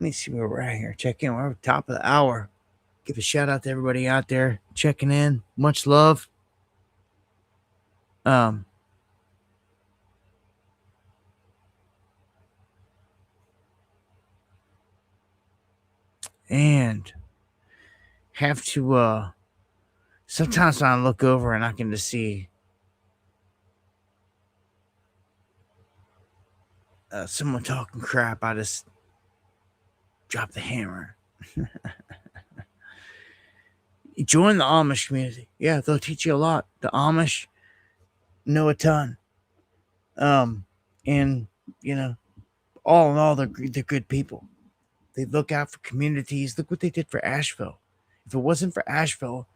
me see where we're at here. Check in. We're at the top of the hour. Give a shout out to everybody out there checking in. Much love. And have to sometimes when I look over and I can just see someone talking crap, I just drop the hammer. Join the Amish community. Yeah, they'll teach you a lot. The Amish know a ton. And all in all, they're good people. They look out for communities. Look what they did for Asheville. If it wasn't for Asheville,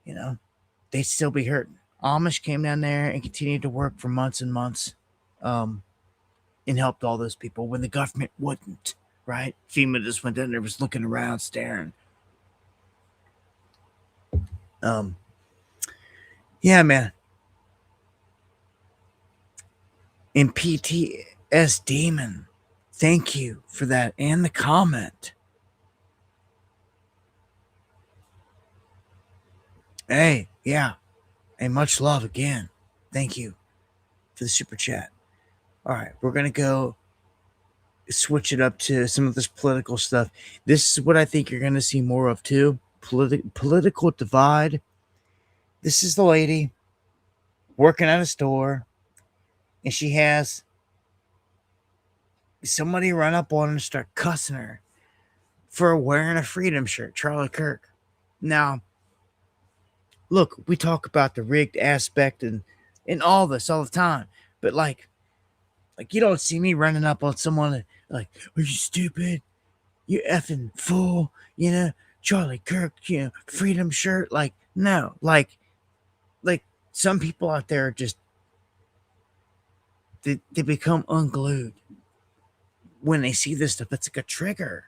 they'd still be hurting. Amish came down there and continued to work for months and months, and helped all those people when the government wouldn't. Right? FEMA just went down there, was looking around, staring. Yeah, man. And PTS Demon, thank you for that and the comment. Hey, yeah. Hey, much love again. Thank you for the super chat. All right, we're going to go switch it up to some of this political stuff. This is what I think you're going to see more of too. Political divide. This is the lady working at a store, and she has somebody run up on her and start cussing her for wearing a Freedom shirt, Charlie Kirk. Now, look, we talk about the rigged aspect and all this all the time, but like you don't see me running up on someone like, "Are you stupid? You effing fool?" Charlie Kirk, freedom shirt. Like, no, like some people out there just they become unglued when they see this stuff. It's like a trigger.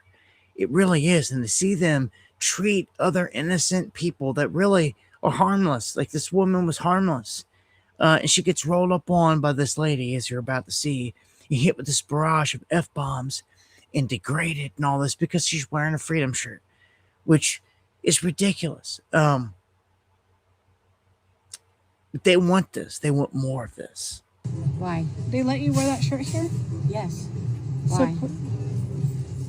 It really is, and to see them treat other innocent people that really are harmless, like this woman was harmless. And she gets rolled up on by this lady, as you're about to see, and hit with this barrage of F bombs and degraded and all this because she's wearing a freedom shirt, which is ridiculous. But they want this, they want more of this. Why? They let you wear that shirt here? Yes. So Why?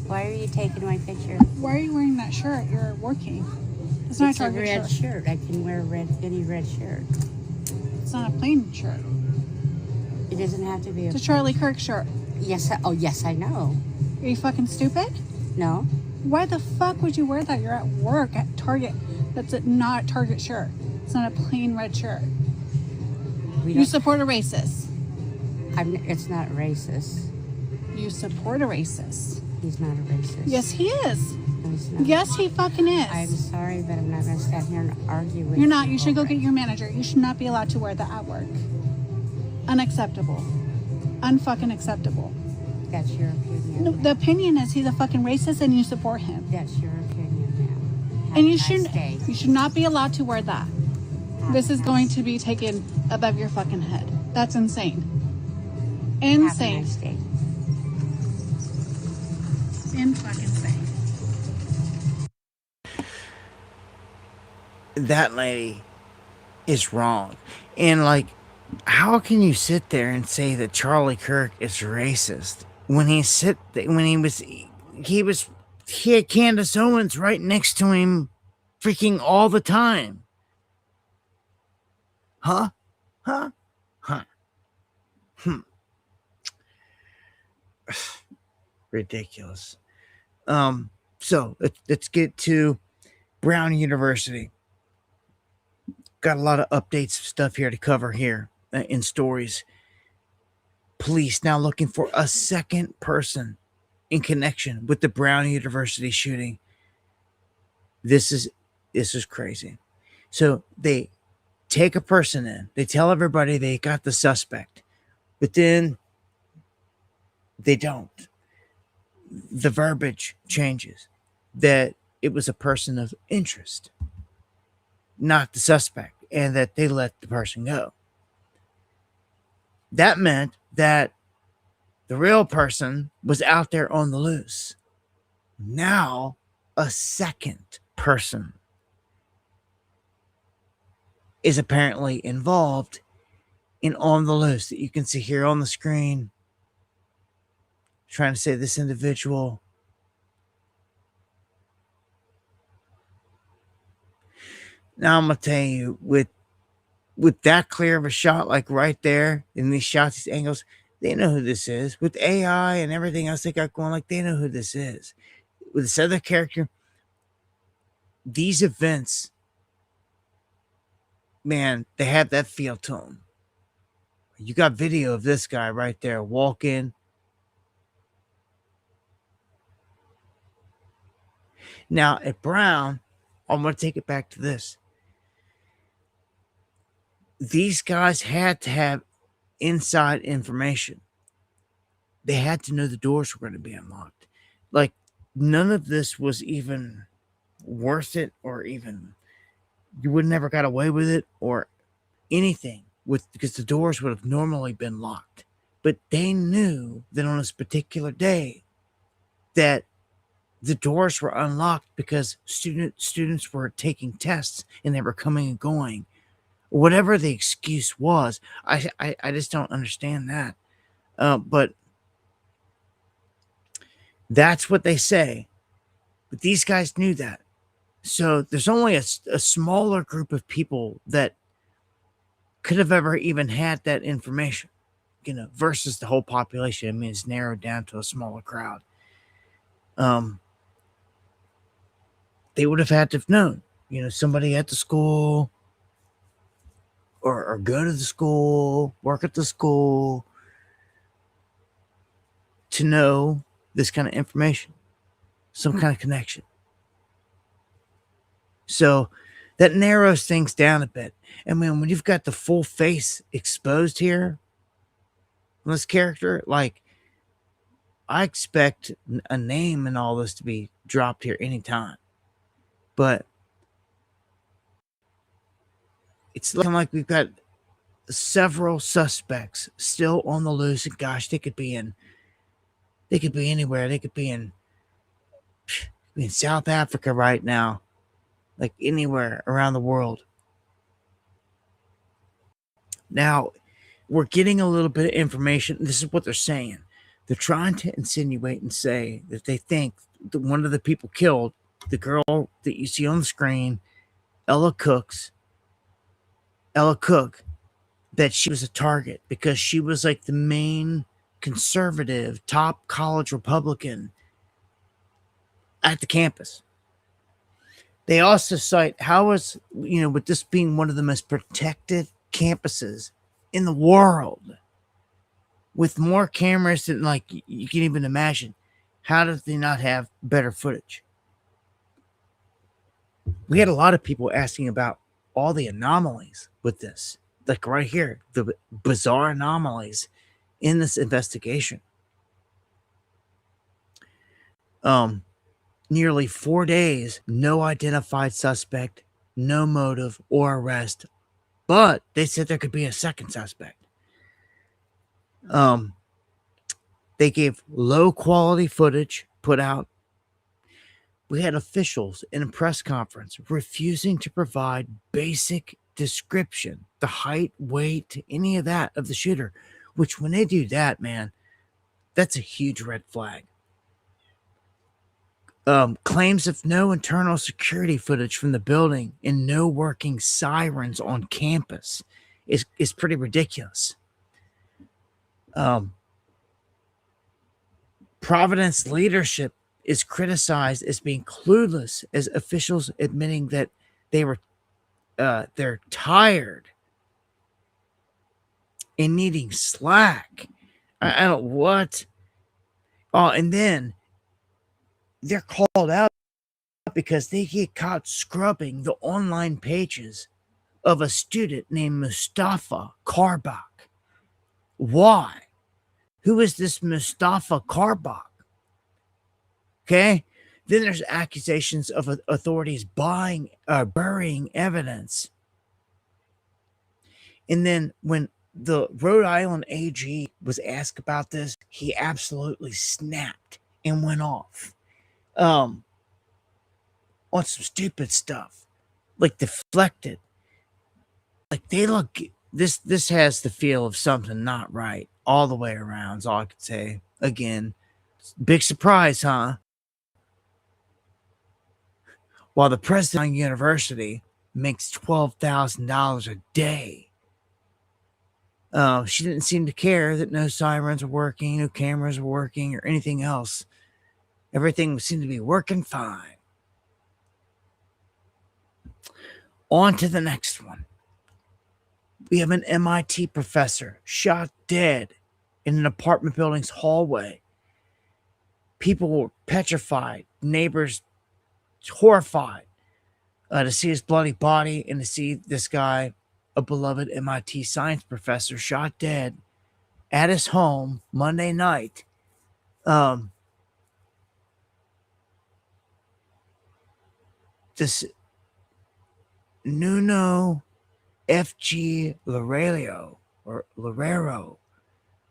Why are you taking my picture? why are you wearing that shirt? You're working. It's not It's a a Target red shirt. shirt. I can wear any red shirt. It's not a plain shirt. It doesn't have to be It's a Charlie Kirk shirt. Yes. Oh, yes, I know. Are you fucking stupid? No. Why the fuck would you wear that? You're at work at Target. That's not a Target shirt. It's not a plain red shirt. We You don't. support a racist. It's not racist. You support a racist. He's not a racist. Yes, he is. No, he's not. Yes, he fucking I'm is. sorry, but I'm not going to stand here and argue with you. You're not. You should go over get it. your manager. You should not be allowed to wear that at work. Unacceptable. Unfucking acceptable. That's your opinion. No, the opinion is he's a fucking racist and you support him. That's your opinion, ma'am. Have And a you nice shouldn't. day. You should not be allowed to wear that. Have This a is nice- going to be taken above your fucking head. That's insane. Have a Insane. nice day. In fucking insane. That lady is wrong. And like, how can you sit there and say that Charlie Kirk is racist when he had Candace Owens right next to him freaking all the time? Huh? Ridiculous. So let's get to Brown University. Got a lot of updates stuff here to cover here in stories. Police now looking for a second person in connection with the Brown University shooting. This is crazy. So they take a person in. They tell everybody they got the suspect, but then they don't. The verbiage changes that it was a person of interest, not the suspect, and that they let the person go. That meant that the real person was out there on the loose. Now, a second person is apparently involved in on the loose that you can see here on the screen. Trying to say this individual now I'm gonna tell you with that clear of a shot, like right there in these shots, these angles, they know who this is. With AI and everything else they got going, like they know who this is. With this other character, these events, man, they have that feel to them. You got video of this guy right there walking. Now at Brown, I'm going to take it back to this. These guys had to have inside information. They had to know the doors were going to be unlocked. Like, none of this was even worth it, or even you would never got away with it or anything because the doors would have normally been locked. But they knew that on this particular day that the doors were unlocked because students were taking tests and they were coming and going. Whatever the excuse was, I just don't understand that. But that's what they say. But these guys knew that. So there's only a smaller group of people that could have ever even had that information, versus the whole population. I mean, it's narrowed down to a smaller crowd. They would have had to have known, somebody at the school, or go to the school, work at the school, to know this kind of information, some kind of connection. So that narrows things down a bit. And when you've got the full face exposed here on this character, like, I expect a name and all this to be dropped here anytime. But it's looking like we've got several suspects still on the loose. And gosh, they could be anywhere. They could be in South Africa right now, like anywhere around the world. Now, we're getting a little bit of information. This is what they're saying. They're trying to insinuate and say that they think that one of the people killed, the girl that you see on the screen, Ella Cook, that she was a target because she was like the main conservative, top college Republican at the campus. They also cite how is, with this being one of the most protected campuses in the world, with more cameras than like you can even imagine, how did they not have better footage? We had a lot of people asking about all the anomalies with this, like right here, the bizarre anomalies in this investigation. Nearly 4 days, no identified suspect, no motive or arrest, but they said there could be a second suspect. They gave low quality footage put out. We had officials in a press conference refusing to provide basic description, the height, weight, any of that of the shooter, which when they do that, man, that's a huge red flag. Claims of no internal security footage from the building and no working sirens on campus is pretty ridiculous. Providence leadership is criticized as being clueless, as officials admitting that they're tired and needing slack. I don't what. Oh, and then they're called out because they get caught scrubbing the online pages of a student named Mustafa Karbak. Why? Who is this Mustafa Karbak? Okay. Then there's accusations of authorities burying evidence. And then when the Rhode Island AG was asked about this, he absolutely snapped and went off on some stupid stuff, like deflected. Like they look, this has the feel of something not right all the way around, is all I could say. Again, big surprise, huh? While the president of the university makes $12,000 a day, she didn't seem to care that no sirens were working, no cameras were working, or anything else. Everything seemed to be working fine. On to the next one. We have an MIT professor shot dead in an apartment building's hallway. People were petrified, neighbors horrified to see his bloody body and to see this guy, a beloved MIT science professor, shot dead at his home Monday night. This Nuno F.G. Larrero,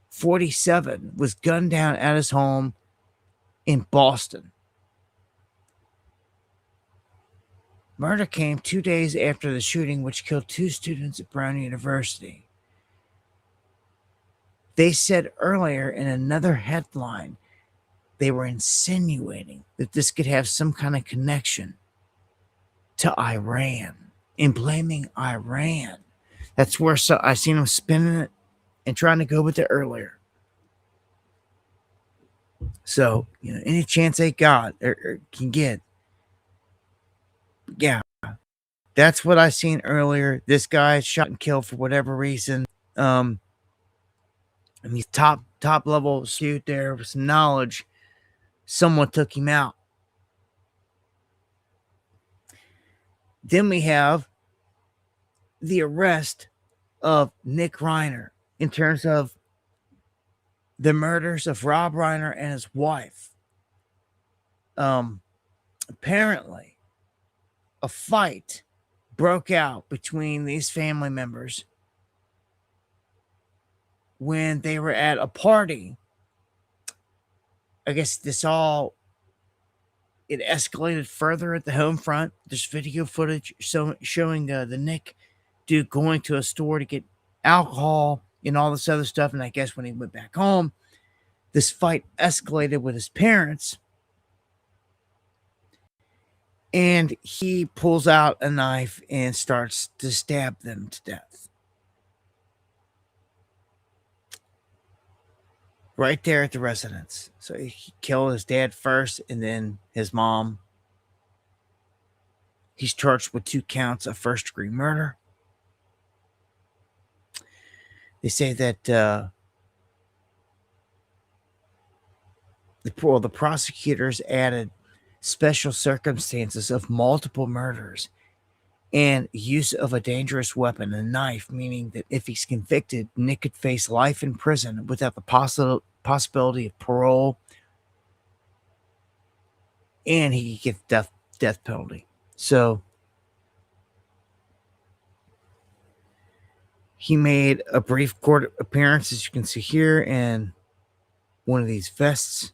47, was gunned down at his home in Boston. Murder came 2 days after the shooting, which killed 2 students at Brown University. They said earlier in another headline, they were insinuating that this could have some kind of connection to Iran and blaming Iran. That's where I seen them spinning it and trying to go with it earlier. So, any chance they got or can get, yeah, That's what I seen earlier. This guy shot and killed for whatever reason. And he's top level suit there with some knowledge. Someone took him out. Then we have the arrest of Nick Reiner in terms of the murders of Rob Reiner and his wife. Apparently, a fight broke out between these family members when they were at a party. I guess it escalated further at the home front. There's video footage showing the Nick dude going to a store to get alcohol and all this other stuff. And I guess when he went back home, this fight escalated with his parents. And he pulls out a knife and starts to stab them to death. Right there at the residence. So he killed his dad first and then his mom. He's charged with 2 counts of first-degree murder. They say that the prosecutors added special circumstances of multiple murders and use of a dangerous weapon, a knife, meaning that if he's convicted, Nick could face life in prison without the possibility of parole, and he could get death penalty. So he made a brief court appearance, as you can see here, in one of these vests.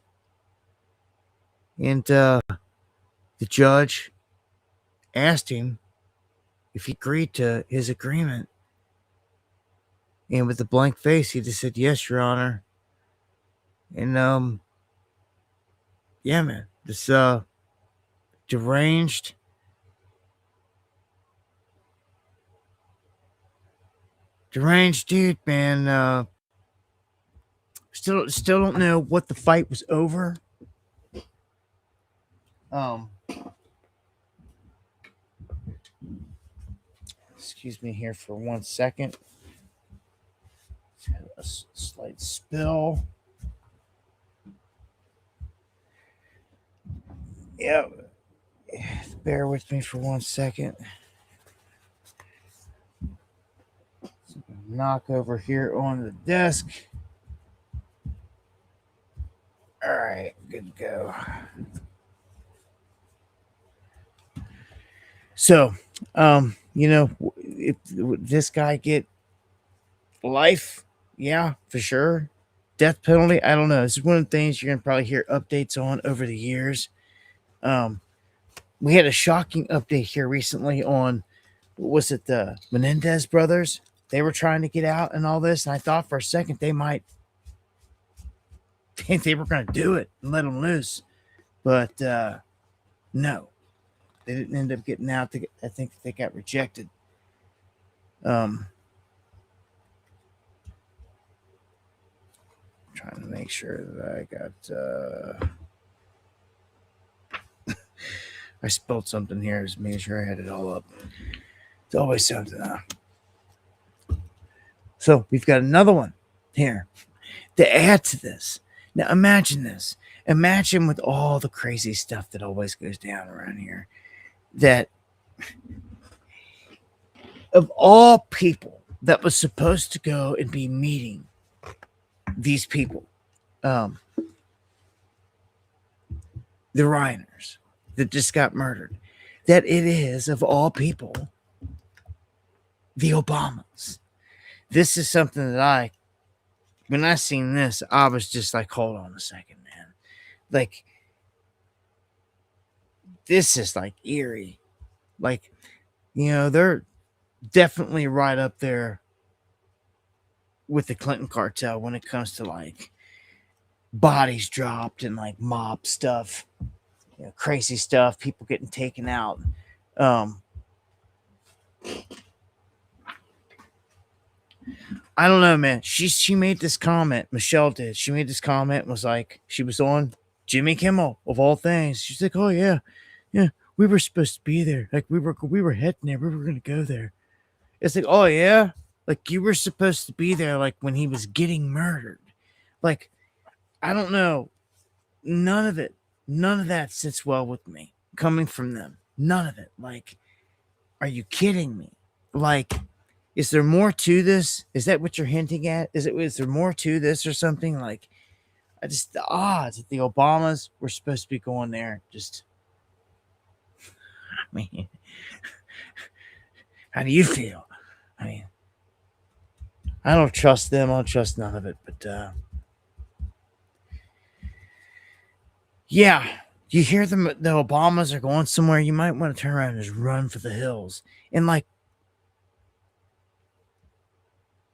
And the judge asked him if he agreed to his agreement. And with a blank face, he just said, "Yes, Your Honor." And yeah, man, this deranged dude, man. Still don't know what the fight was over. Excuse me here for 1 second. A slight spill. Yeah. Bear with me for 1 second. Knock over here on the desk. All right, good to go. So, if this guy get life, yeah, for sure. Death penalty, I don't know. This is one of the things you're gonna probably hear updates on over the years. We had a shocking update here recently on, what was it, the Menendez brothers? They were trying to get out and all this, and I thought for a second they might think they were going to do it and let them loose, but no, they didn't end up getting out. I think they got rejected. Trying to make sure that I got I spelled something here, just making sure I had it all up. It's always something. So we've got another one here to add to this. Now imagine this. Imagine with all the crazy stuff that always goes down around here, that of all people that was supposed to go and be meeting these people, the Reiners that just got murdered, that it is, of all people, the Obamas. This is something that when I seen this, I was just like, hold on a second, man. Like, this is like eerie. Like, they're definitely right up there with the Clinton cartel when it comes to like bodies dropped and like mob stuff, crazy stuff, people getting taken out. I don't know, man. She made this comment. Michelle did. She made this comment and was like, she was on Jimmy Kimmel of all things. She's like, oh yeah, we were supposed to be there. Like we were heading there. We were going to go there. It's like, oh yeah, like you were supposed to be there, like when he was getting murdered. Like, I don't know. None of that sits well with me coming from them. None of it. Like, are you kidding me? Like, is there more to this? Is that what you're hinting at? Is there more to this or something? Like, the odds that the Obamas were supposed to be going there, just, I mean, how do you feel? I mean, I don't trust them. I don't trust none of it. But yeah, you hear them. The Obamas are going somewhere. You might want to turn around and just run for the hills. And like,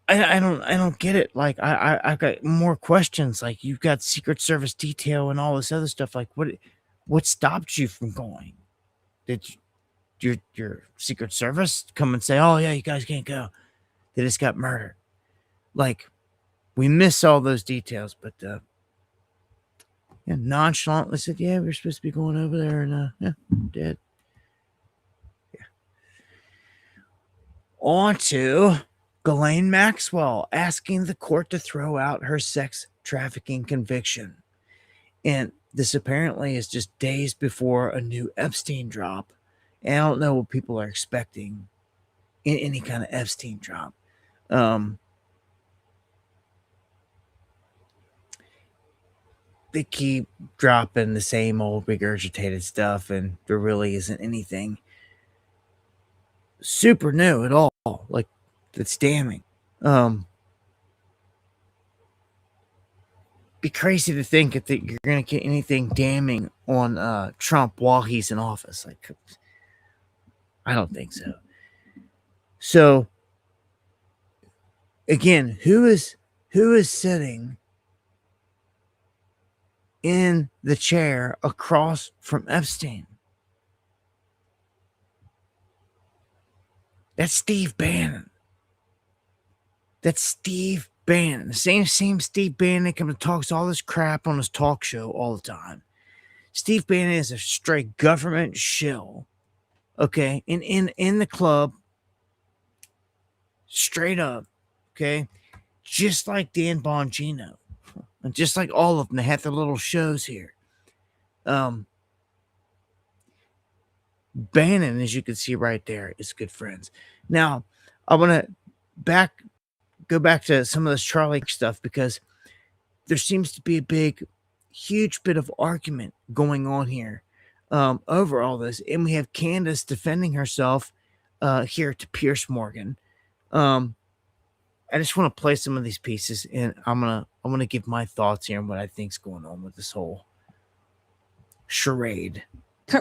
I don't get it. Like, I've got more questions. Like, you've got Secret Service detail and all this other stuff. Like, what stopped you from going? Did your Secret Service come and say, oh yeah, you guys can't go? They just got murdered. Like, we miss all those details, but yeah, nonchalantly said, yeah, we're supposed to be going over there, and yeah, dead. Yeah. On to Ghislaine Maxwell asking the court to throw out her sex trafficking conviction. And this apparently is just days before a new Epstein drop. And I don't know what people are expecting in any kind of Epstein drop. They keep dropping the same old regurgitated stuff, and there really isn't anything super new at all. Like, that's damning. Be crazy to think that you're going to get anything damning on Trump while he's in office. Like, I don't think so. So, again, who is sitting in the chair across from Epstein? That's Steve Bannon. That's Steve Bannon. The same Steve Bannon that comes and talks all this crap on his talk show all the time. Steve Bannon is a straight government shill. Okay? In the club. Straight up. Okay? Just like Dan Bongino. And just like all of them, they have their little shows here. Bannon, as you can see right there, is good friends. Now, I want to go back to some of this Charlie stuff, because there seems to be a huge bit of argument going on here over all this. And we have Candace defending herself here to Pierce Morgan. I just want to play some of these pieces, and I'm gonna give my thoughts here on what I think's going on with this whole charade.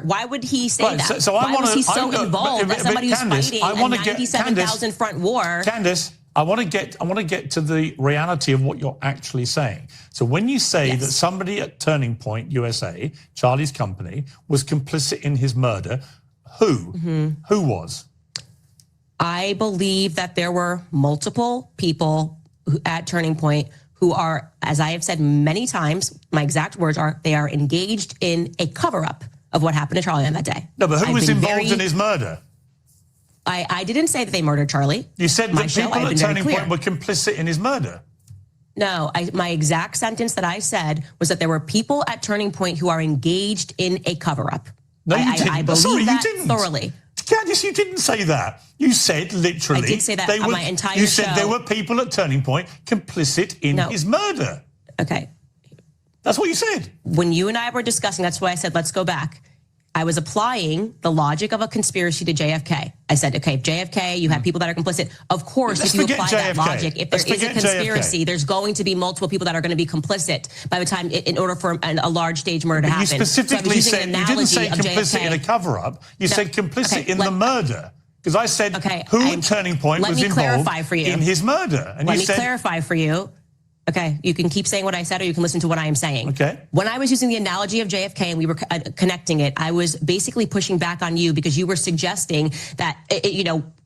Why would he say that? So Why was he so involved as somebody who's fighting a 97,000 front war? Candace, I want to get to the reality of what you're actually saying. So when you say that somebody at Turning Point USA, Charlie's company, was complicit in his murder, who was? I believe that there were multiple people at Turning Point who are, as I have said many times, my exact words are, they are engaged in a cover-up of what happened to Charlie on that day. No, but who was involved in his murder? I didn't say that they murdered Charlie. You said that people at Turning Point were complicit in his murder. No, my exact sentence that I said was that there were people at Turning Point who are engaged in a cover-up. No, you didn't. I believe that thoroughly. Candice, you didn't say that. You said literally. I did say that on my entire show. You said there were people at Turning Point complicit in his murder. Okay. That's what you said. When you and I were discussing, that's why I said, let's go back. I was applying the logic of a conspiracy to JFK. I said, okay, JFK, you have people that are complicit. Of course, if you apply that logic, if there is a conspiracy, there's going to be multiple people that are going to be complicit by the time, in order for a large stage murder to happen. You specifically said, you didn't say complicit in a cover-up. You said complicit in the murder. Because I said, who at Turning Point was involved in his murder? And let me clarify for you. Okay, you can keep saying what I said, or you can listen to what I am saying. Okay. When I was using the analogy of JFK and we were connecting it, I was basically pushing back on you because you were suggesting that,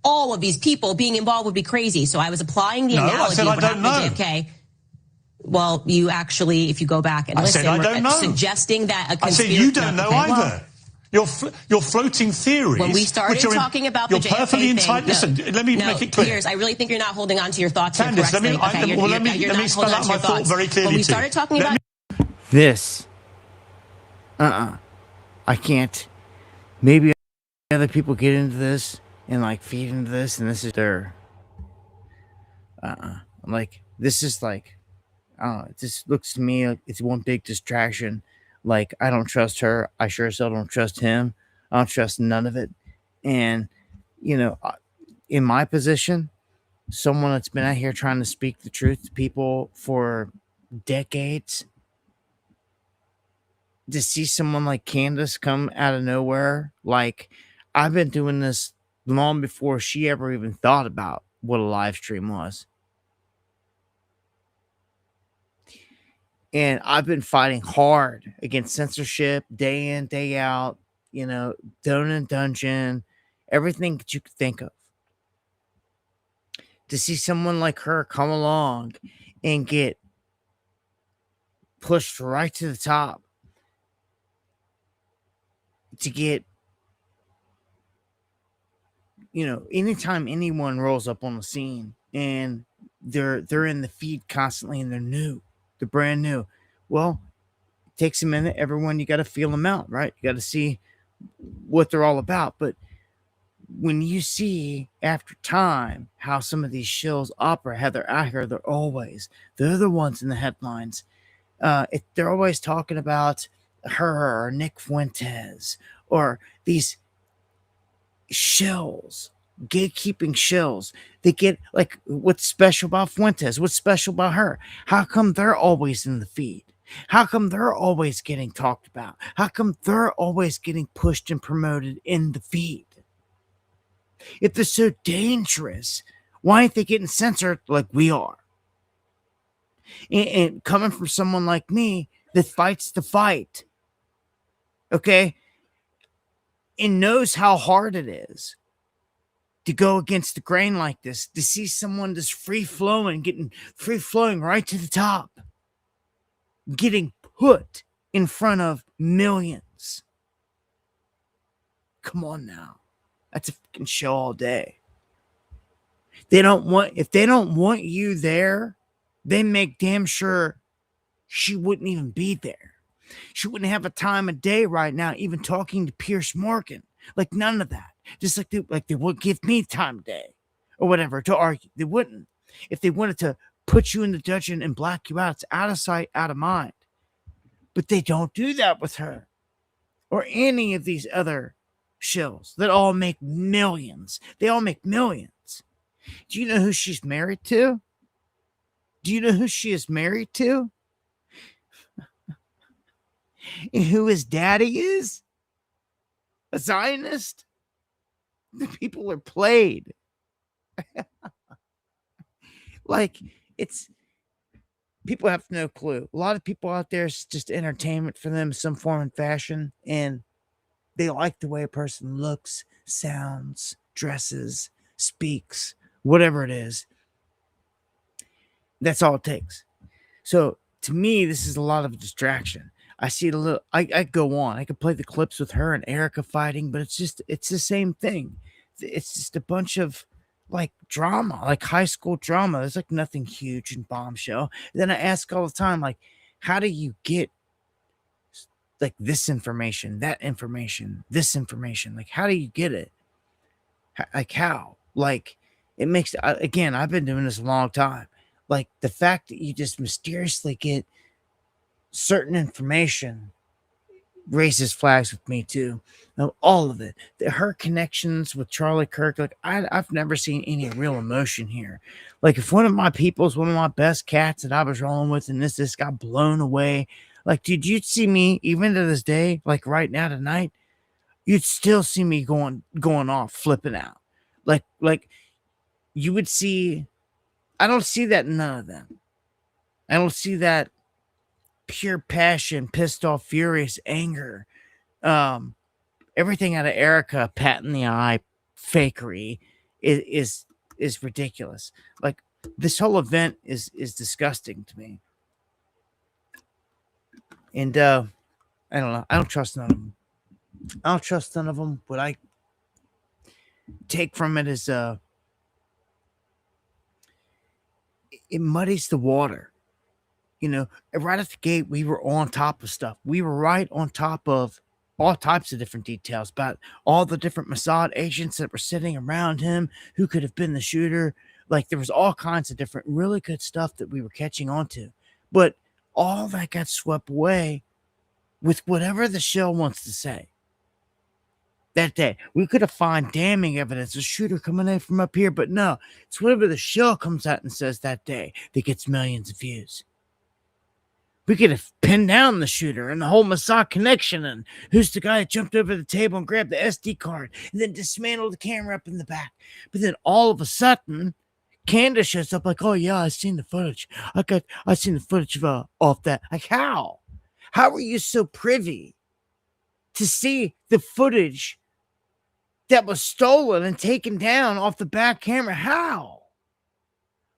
all of these people being involved would be crazy. So I was applying the analogy of what happened to JFK. Well, you actually, if you go back and listen, I don't know. Suggesting that a conspiracy. I said you don't know either. Your floating theories. When we started talking about the JFK thing, listen, let me make it clear. Piers, I really think you're not holding on to your thoughts here Candace, correctly. let me spell out my thought very clearly. When we started talking about This. I can't. Maybe other people get into this and like feed into this, and this is their. Like, this is like, this looks to me like it's one big distraction. Like, I don't trust her. I sure as hell don't trust him. I don't trust none of it. And, you know, in my position, someone that's been out here trying to speak the truth to people for decades, to see someone like Candace come out of nowhere, like, I've been doing this long before she ever even thought about what a live stream was. And I've been fighting hard against censorship day in, day out, you know, Down and Dungeon, everything that you could think of. To see someone like her come along and get pushed right to the top, to get, you know, anytime anyone rolls up on the scene and they're in the feed constantly and they're new, they're brand new. Well, it takes a minute. Everyone, you got to feel them out, right? You got to see what they're all about. But when you see after time how some of these shills operate, how they're out here, they're the ones in the headlines. They're always talking about her or Nick Fuentes or these shills, gatekeeping shills. They get like, what's special about Fuentes? What's special about her? How come they're always in the feed? How come they're always getting talked about? How come they're always getting pushed and promoted in the feed? If they're so dangerous, why aren't they getting censored like we are? And coming from someone like me that fights the fight, okay, and knows how hard it is to go against the grain like this, to see someone that's getting free flowing right to the top, getting put in front of millions. Come on now. That's a fucking show all day. If they don't want you there, they make damn sure she wouldn't even be there. She wouldn't have a time of day right now, even talking to Piers Morgan. Like, none of that. Just like they would give me time of day or whatever to argue. They wouldn't. If they wanted to put you in the dungeon and black you out, it's out of sight, out of mind. But they don't do that with her or any of these other shills that all make millions. They all make millions. Do you know who she's married to? Do you know who she is married to? And who his daddy is? A Zionist? The people are played. Like, it's, people have no clue. A lot of people out there, it's just entertainment for them, some form and fashion, and they like the way a person looks, sounds, dresses, speaks, whatever it is. That's all it takes. So to me, this is a lot of a distraction. I see it a little. I go on. I could play the clips with her and Erica fighting, but it's the same thing. It's just a bunch of like drama, like high school drama. There's like nothing huge in Bombshell. And then I ask all the time, like, how do you get like this information, that information, this information? Like, how do you get it? Like, how? Like, it makes, again, I've been doing this a long time. Like, the fact that you just mysteriously get certain information raises flags with me too. Now, all of it. Her connections with Charlie Kirk, like, I've never seen any real emotion here. Like, if one of my people's one of my best cats that I was rolling with and this got blown away, like, dude, you'd see me even to this day, like right now tonight, you'd still see me going off, flipping out. Like you would see. I don't see that in none of them. I don't see that pure passion, pissed off, furious anger. Everything out of Erica, pat in the eye, fakery is ridiculous. Like, this whole event is disgusting to me. And I don't know. I don't trust none of them. I don't trust none of them. What I take from it is it muddies the water. You know, right at the gate, we were on top of stuff. We were right on top of all types of different details about all the different Mossad agents that were sitting around him, who could have been the shooter. Like, there was all kinds of different really good stuff that we were catching on to. But all that got swept away with whatever the shell wants to say. That day, we could have found damning evidence, a shooter coming in from up here, but no, it's whatever the shell comes out and says that day that gets millions of views. We could have pinned down the shooter and the whole Mossad connection and who's the guy that jumped over the table and grabbed the SD card and then dismantled the camera up in the back. But then all of a sudden, Candace shows up like, oh yeah, I seen the footage. I seen the footage of off that. Like, how? How are you so privy to see the footage that was stolen and taken down off the back camera? How?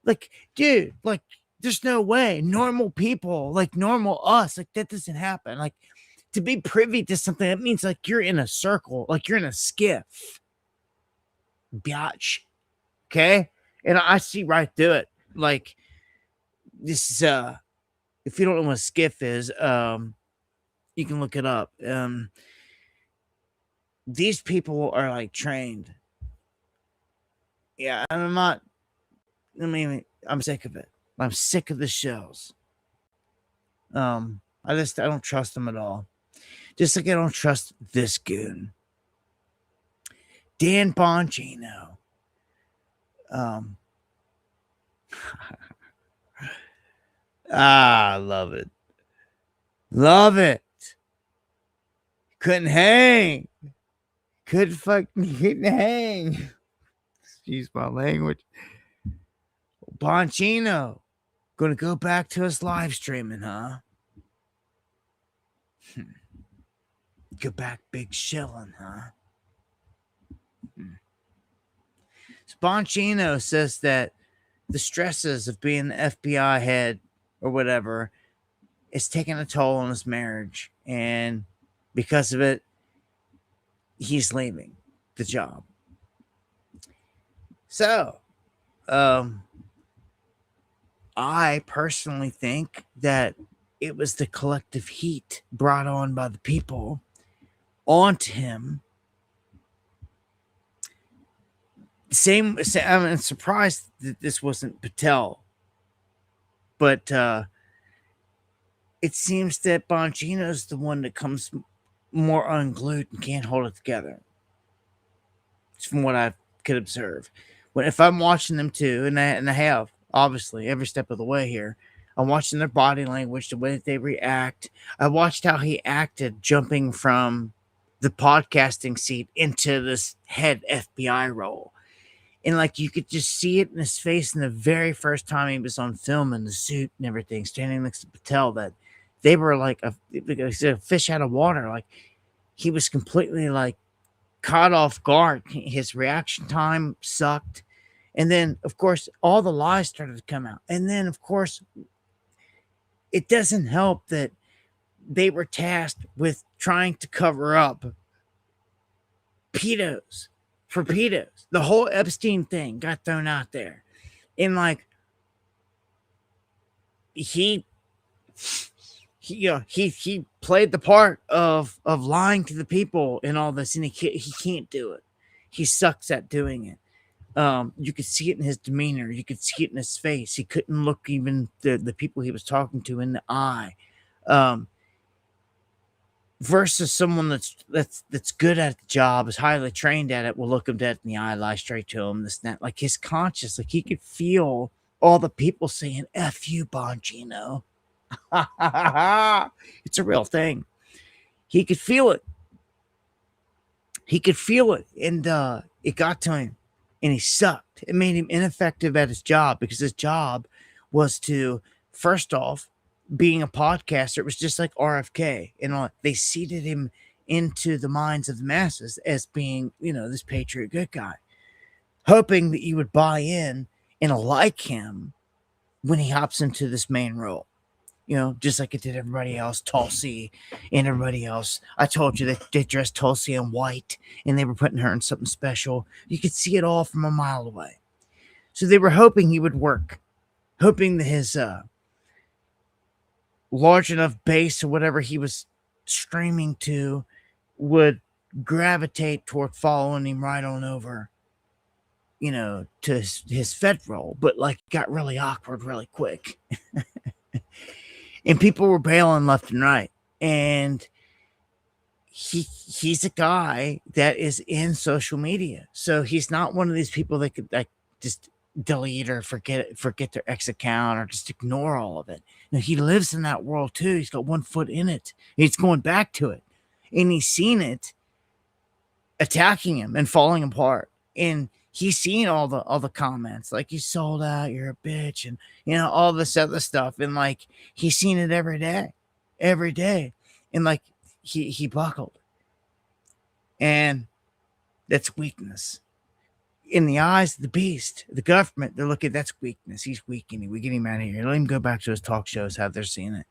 Like, dude, like, there's no way. Normal people, like normal us, like that doesn't happen. Like, to be privy to something, that means like you're in a circle, like you're in a skiff. Biatch. Okay? And I see right through it. Like, this is if you don't know what a skiff is, you can look it up. These people are like trained. Yeah, I'm not. I mean, I'm sick of it. I'm sick of the shows. I don't trust them at all. Just like I don't trust this goon, Dan Bongino. I love it. Love it. Couldn't hang. Couldn't hang. Excuse my language. Bongino. Gonna go back to his live streaming, huh? Go back big shilling, huh? Bongino says that the stresses of being the FBI head or whatever is taking a toll on his marriage, and because of it, he's leaving the job. So, I personally think that it was the collective heat brought on by the people onto him. I'm surprised that this wasn't Patel, but it seems that Bongino's the one that comes more unglued and can't hold it together. It's from what I could observe. If I'm watching them too, and I have, obviously, every step of the way here, I'm watching their body language, the way that they react. I watched how he acted jumping from the podcasting seat into this head FBI role. And like you could just see it in his face in the very first time he was on film in the suit and everything, standing next to Patel, that they were like a fish out of water. Like, he was completely like caught off guard. His reaction time sucked. And then, of course, all the lies started to come out. And then, of course, it doesn't help that they were tasked with trying to cover up pedos. For pedos. The whole Epstein thing got thrown out there. And like, he played the part of lying to the people and all this, and he can't do it. He sucks at doing it. You could see it in his demeanor. You could see it in his face. He couldn't look even the people he was talking to in the eye. Versus someone that's good at the job, is highly trained at it, will look him dead in the eye, lie straight to him, this and that. Like, his conscience, like he could feel all the people saying, F you, Bongino. It's a real thing. He could feel it. He could feel it. And it got to him. And he sucked. It made him ineffective at his job, because his job was to, first off, being a podcaster, it was just like RFK. They seeded him into the minds of the masses as being, this patriot good guy, hoping that you would buy in and like him when he hops into this main role. just like it did everybody else, Tulsi and everybody else. I told you that they dressed Tulsi in white and they were putting her in something special. You could see it all from a mile away. So they were hoping he would work, hoping that his large enough base or whatever he was streaming to would gravitate toward following him right on over, to his Fed role. But like, it got really awkward really quick. And people were bailing left and right. And he's a guy that is in social media. So he's not one of these people that could like just delete or forget their ex account or just ignore all of it. He lives in that world too. He's got one foot in it. He's going back to it. And he's seen it attacking him and falling apart. And he's seen all the comments like, you sold out, you're a bitch, and all this other stuff. And like, he's seen it every day. And like, he buckled. And that's weakness. In the eyes of the beast, the government, they're looking, that's weakness. He's weakening. We get him out of here. Let him go back to his talk shows, how they're seeing it.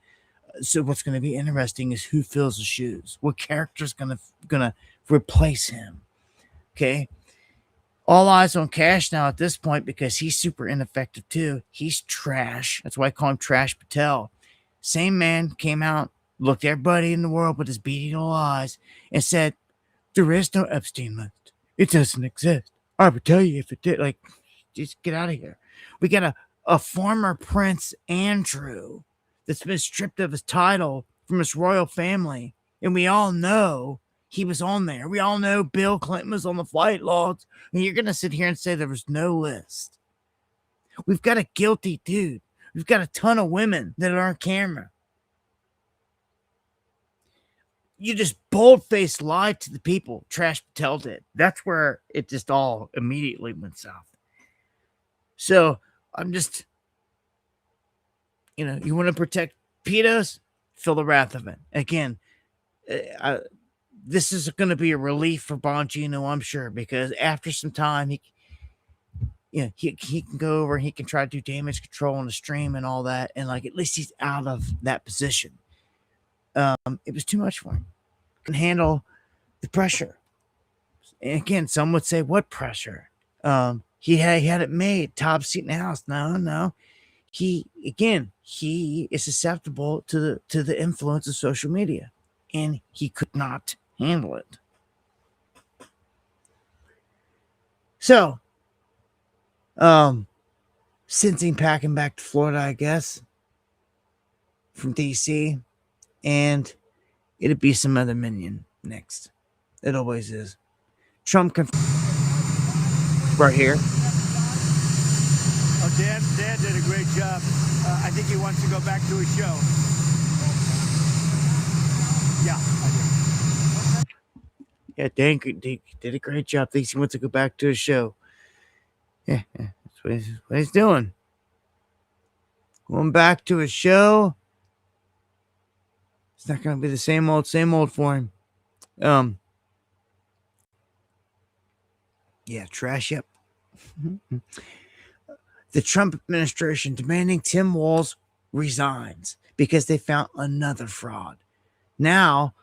So what's going to be interesting is who fills the shoes. What character's going to replace him? Okay. All eyes on Cash now at this point because he's super ineffective too. He's trash. That's why I call him Trash Patel. Same man came out, looked everybody in the world with his beady little eyes and said, there is no Epstein list. It doesn't exist. I would tell you if it did. Like, just get out of here. We got a former Prince Andrew that's been stripped of his title from his royal family. And we all know he was on there. We all know Bill Clinton was on the flight logs. And you're going to sit here and say there was no list. We've got a guilty dude. We've got a ton of women that are on camera. You just bold-faced lied to the people. Trash Patel did. That's where it just all immediately went south. So I'm just, you want to protect pedos? Feel the wrath of it. Again, this is going to be a relief for Bongino, I'm sure, because after some time, he can go over and he can try to do damage control on the stream and all that. And like, at least he's out of that position. It was too much for him. Can handle the pressure. And again, some would say, what pressure? He had it made, top seat in the house. No. He is susceptible to the influence of social media, and he could not handle it. So, since he's packing back to Florida, I guess, from DC, and it'd be some other minion next. It always is. Trump right here. Oh, Dan did a great job. I think he wants to go back to his show. Yeah, I do. Yeah, Dan did a great job. Thinks he wants to go back to his show. Yeah, that's what he's doing. Going back to his show. It's not going to be the same old for him. Yeah, trash. Yep. The Trump administration demanding Tim Walz resigns because they found another fraud. Now,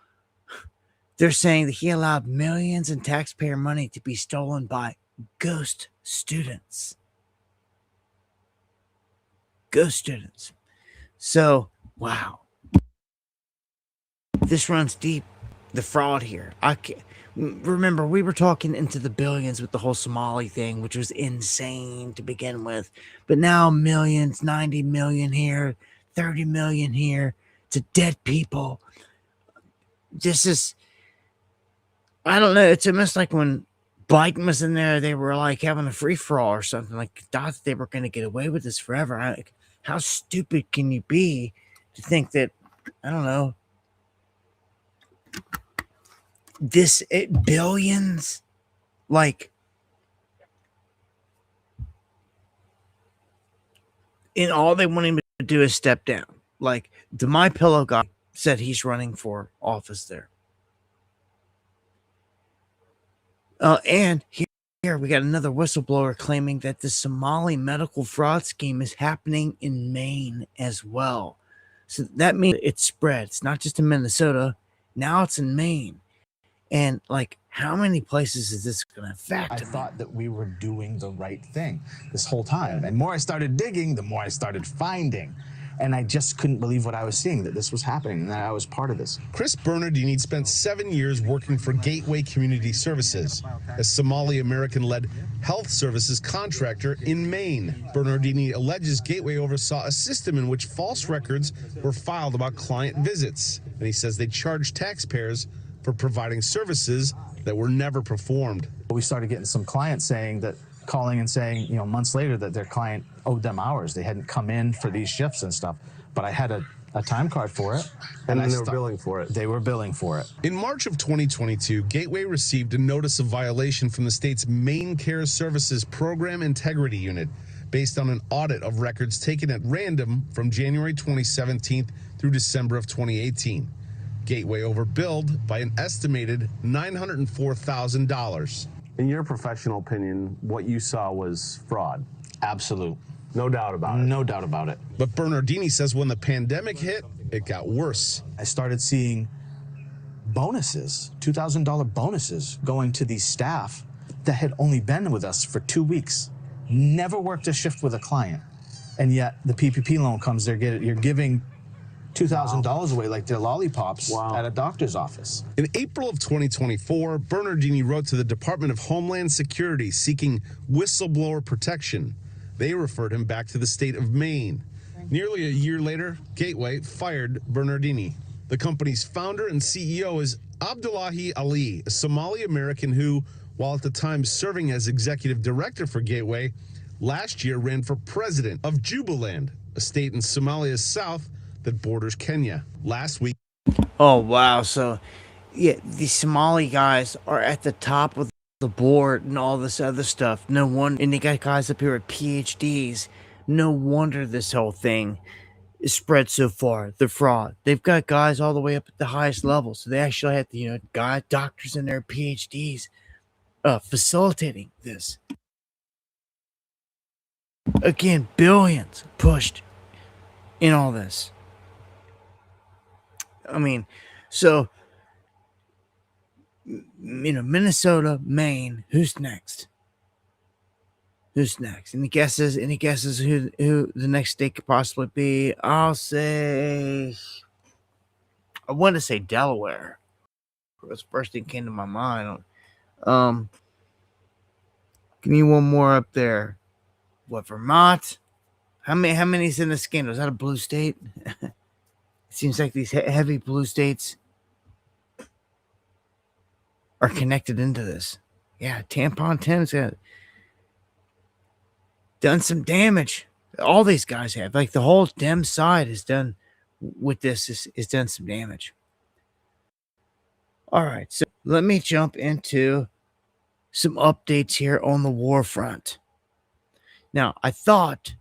they're saying that he allowed millions in taxpayer money to be stolen by ghost students. Ghost students. So, wow. This runs deep. The fraud here. Remember, we were talking into the billions with the whole Somali thing, which was insane to begin with. But now millions, 90 million here, 30 million here, to dead people. This is, I don't know. It's almost like when Biden was in there, they were like having a free-for-all or something. Like, thought they were going to get away with this forever. How stupid can you be to think that, I don't know, billions, like, and all they want him to do is step down. Like, the My Pillow guy said he's running for office there. And here we got another whistleblower claiming that the Somali medical fraud scheme is happening in Maine as well. So that means it spread. It's not just in Minnesota. Now it's in Maine. And like, how many places is this going to affect? I thought that we were doing the right thing this whole time. And the more I started digging, the more I started finding. And I just couldn't believe what I was seeing, that this was happening and that I was part of this. Chris Bernardini spent 7 years working for Gateway Community Services, a Somali-American-led health services contractor in Maine. Bernardini alleges Gateway oversaw a system in which false records were filed about client visits. And he says they charged taxpayers for providing services that were never performed. We started getting some clients saying that, calling and saying, you know, months later that their client owed them hours. They hadn't come in for these shifts and stuff. But I had a time card for it. And they were billing for it. They were billing for it. In March of 2022, Gateway received a notice of violation from the state's Maine Care Services Program Integrity Unit based on an audit of records taken at random from January 2017 through December of 2018. Gateway overbilled by an estimated $904,000. In your professional opinion, what you saw was fraud? Absolute. No doubt about it. No doubt about it. But Bernardini says when the pandemic hit, it got worse. I started seeing bonuses, $2,000 bonuses going to these staff that had only been with us for 2 weeks, never worked a shift with a client. And yet the PPP loan comes, you're giving $2,000 away like they're lollipops at a doctor's office. In April of 2024, Bernardini wrote to the Department of Homeland Security seeking whistleblower protection. They referred him back to the state of Maine. Nearly a year later, Gateway fired Bernardini. The company's founder and CEO is Abdullahi Ali, a Somali American who, while at the time serving as executive director for Gateway, last year ran for president of Jubaland, a state in Somalia's south that borders Kenya. Last week. Oh, wow. So, yeah, the Somali guys are at the top of the board and all this other stuff. No wonder. And they got guys up here with PhDs. No wonder this whole thing is spread so far. The fraud. They've got guys all the way up at the highest level. So they actually have, doctors and their PhDs facilitating this. Again, billions pushed in all this. I mean, so, Minnesota, Maine, who's next? Who's next? Any guesses? Any guesses who the next state could possibly be? I'll say, I want to say Delaware. That's the first thing came to my mind. Give me one more up there. What, Vermont? How many's in the scandal? Is that a blue state? Seems like these heavy blue states are connected into this. Yeah, Tampon Tim's got done some damage. All these guys have. Like the whole Dem side has done with this is done some damage. All right, so let me jump into some updates here on the war front. Now, I thought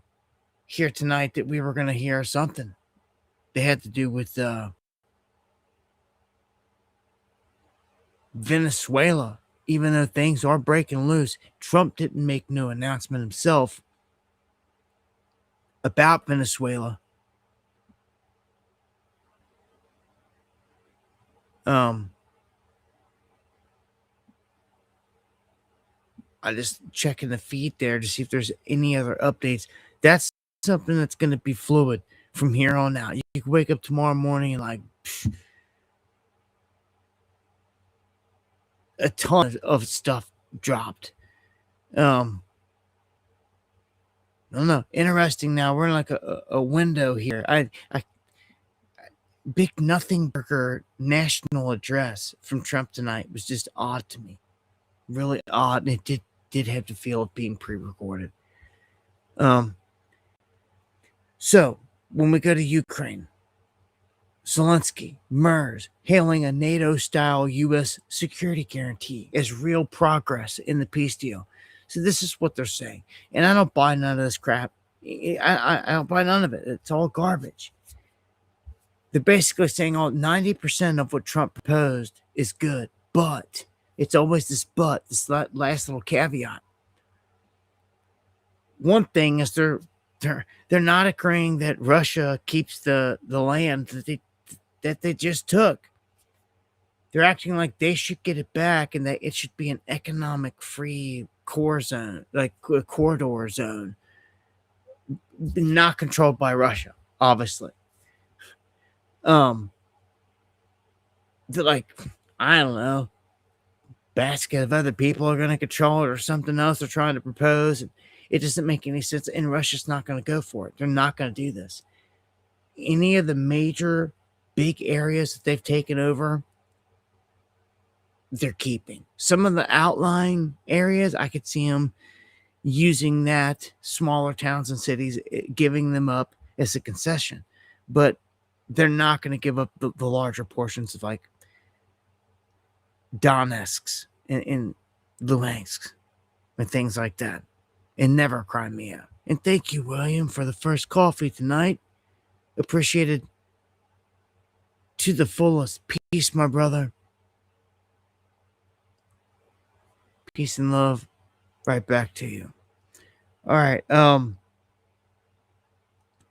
here tonight that we were going to hear something. They had to do with Venezuela. Even though things are breaking loose, Trump didn't make no announcement himself about Venezuela. I just checking the feed there to see if there's any other updates. That's something that's going to be fluid from here on out. You can wake up tomorrow morning and a ton of stuff dropped. I don't know. Interesting. Now we're in like a window here. Big Nothing Burger national address from Trump tonight was just odd to me. Really odd. And it did have the feel of being pre-recorded. So when we go to Ukraine, Zelensky, MERS, hailing a NATO-style U.S. security guarantee as real progress in the peace deal. So this is what they're saying. And I don't buy none of this crap. I don't buy none of it. It's all garbage. They're basically saying 90% of what Trump proposed is good. But it's always this last little caveat. One thing is they're they're not agreeing that Russia keeps the land that they just took. They're acting like they should get it back and that it should be an economic free core zone, like a corridor zone, not controlled by Russia, obviously. Like, I don't know, basket of other people are going to control it or something else they're trying to propose. And it doesn't make any sense. And Russia's not going to go for it. They're not going to do this. Any of the major big areas that they've taken over, they're keeping. Some of the outlying areas, I could see them using that, smaller towns and cities, giving them up as a concession. But they're not going to give up the larger portions of like Donetsk and Luhansk and things like that. And never Crimea. And thank you, William, for the first coffee tonight. Appreciated to the fullest. Peace, my brother. Peace and love right back to you. All right.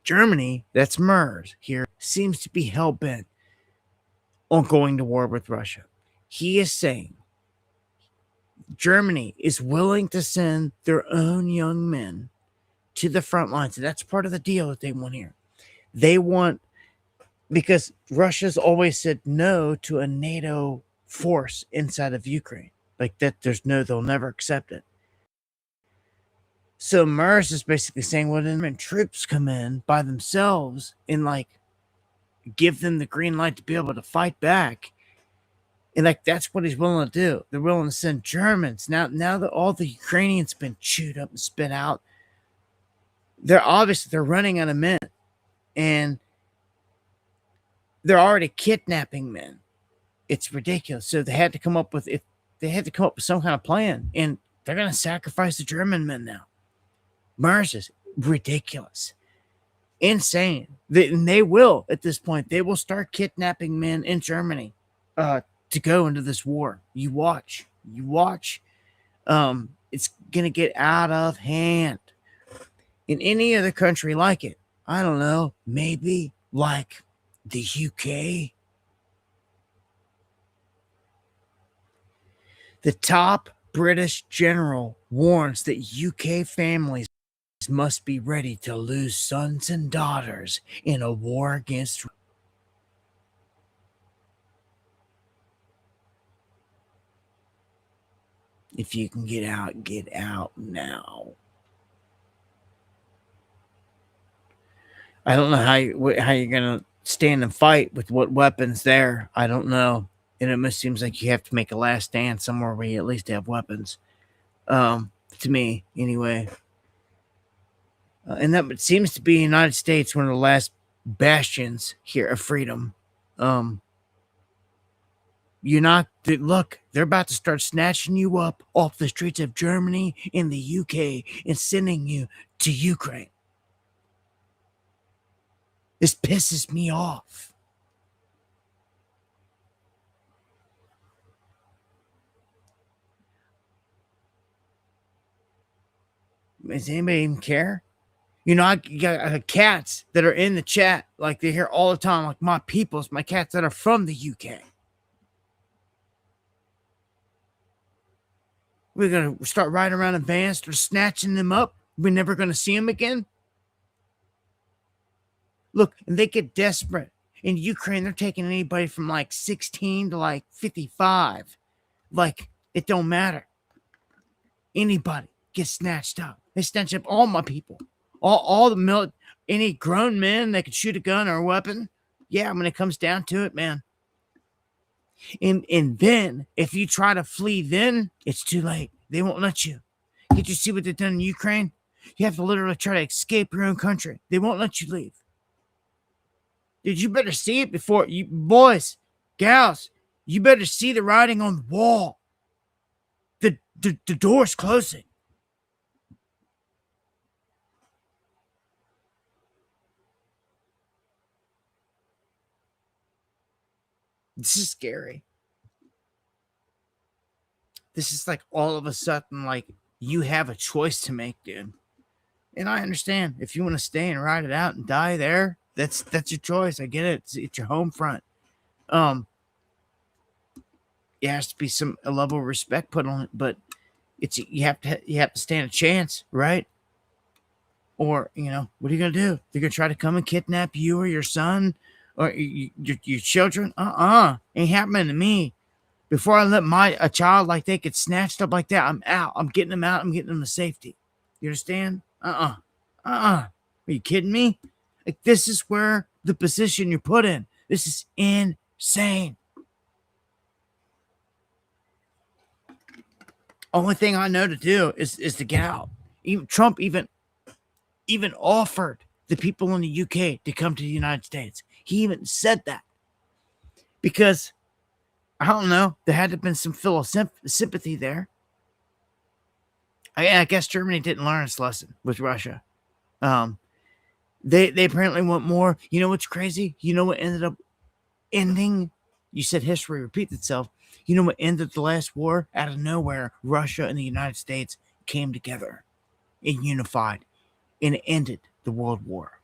Germany, that's MERS here, seems to be hell-bent on going to war with Russia. He is saying Germany is willing to send their own young men to the front lines. And that's part of the deal that they want here. They want, because Russia's always said no to a NATO force inside of Ukraine. Like that, they'll never accept it. So MERS is basically saying, well, then troops come in by themselves and like give them the green light to be able to fight back. And like that's what he's willing to do. They're willing to send Germans. Now that all the Ukrainians been chewed up and spit out, they're running out of men. And they're already kidnapping men. It's ridiculous. So they had to come up with some kind of plan. And they're gonna sacrifice the German men now. MERS is ridiculous. Insane. They will, at this point, they will start kidnapping men in Germany to go into this war. You watch. It's going to get out of hand. In any other country like it, I don't know, maybe like the UK. The top British general warns that UK families must be ready to lose sons and daughters in a war against. If you can get out now. I don't know how you're gonna stand and fight with what weapons there. I don't know, and it almost seems like you have to make a last stand somewhere where you at least have weapons. To me, anyway. And that seems to be the United States, one of the last bastions here of freedom. They're about to start snatching you up off the streets of Germany and the UK and sending you to Ukraine. This pisses me off. Does anybody even care? You know, I got cats that are in the chat, like they hear all the time, like my cats that are from the UK. We're going to start riding around in vans, start snatching them up. We're never going to see them again. Look, and they get desperate. In Ukraine, they're taking anybody from like 16 to like 55. Like, it don't matter. Anybody gets snatched up. They snatch up all my people. All the any grown men that could shoot a gun or a weapon. Yeah, when it comes down to it, man. And then, if you try to flee then, it's too late. They won't let you. Did you see what they've done in Ukraine? You have to literally try to escape your own country. They won't let you leave. Dude, you better see it before you, boys, gals, you better see the writing on the wall. The door's closing. This is scary. This is like all of a sudden, like you have a choice to make, dude. And I understand if you want to stay and ride it out and die there, that's your choice. I get it. It's your home front. It has to be a level of respect put on it, but you have to stand a chance, right? Or what are you gonna do? They're gonna try to come and kidnap you or your son or your children. Ain't happening to me. Before I let a child like that get snatched up like that, I'm out. I'm getting them out. I'm getting them to safety. You understand? Are you kidding me? Like, this is where the position you're put in. This is insane. Only thing I know to do is to get out. Even Trump even offered the people in the UK to come to the United States. He even said that because I don't know, there had to have been some sympathy there. I guess Germany didn't learn its lesson with Russia. They apparently want more. You know what's crazy? You know what ended up ending? You said history repeats itself. You know what ended the last war? Out of nowhere, Russia and the United States came together and unified, and it ended the World War.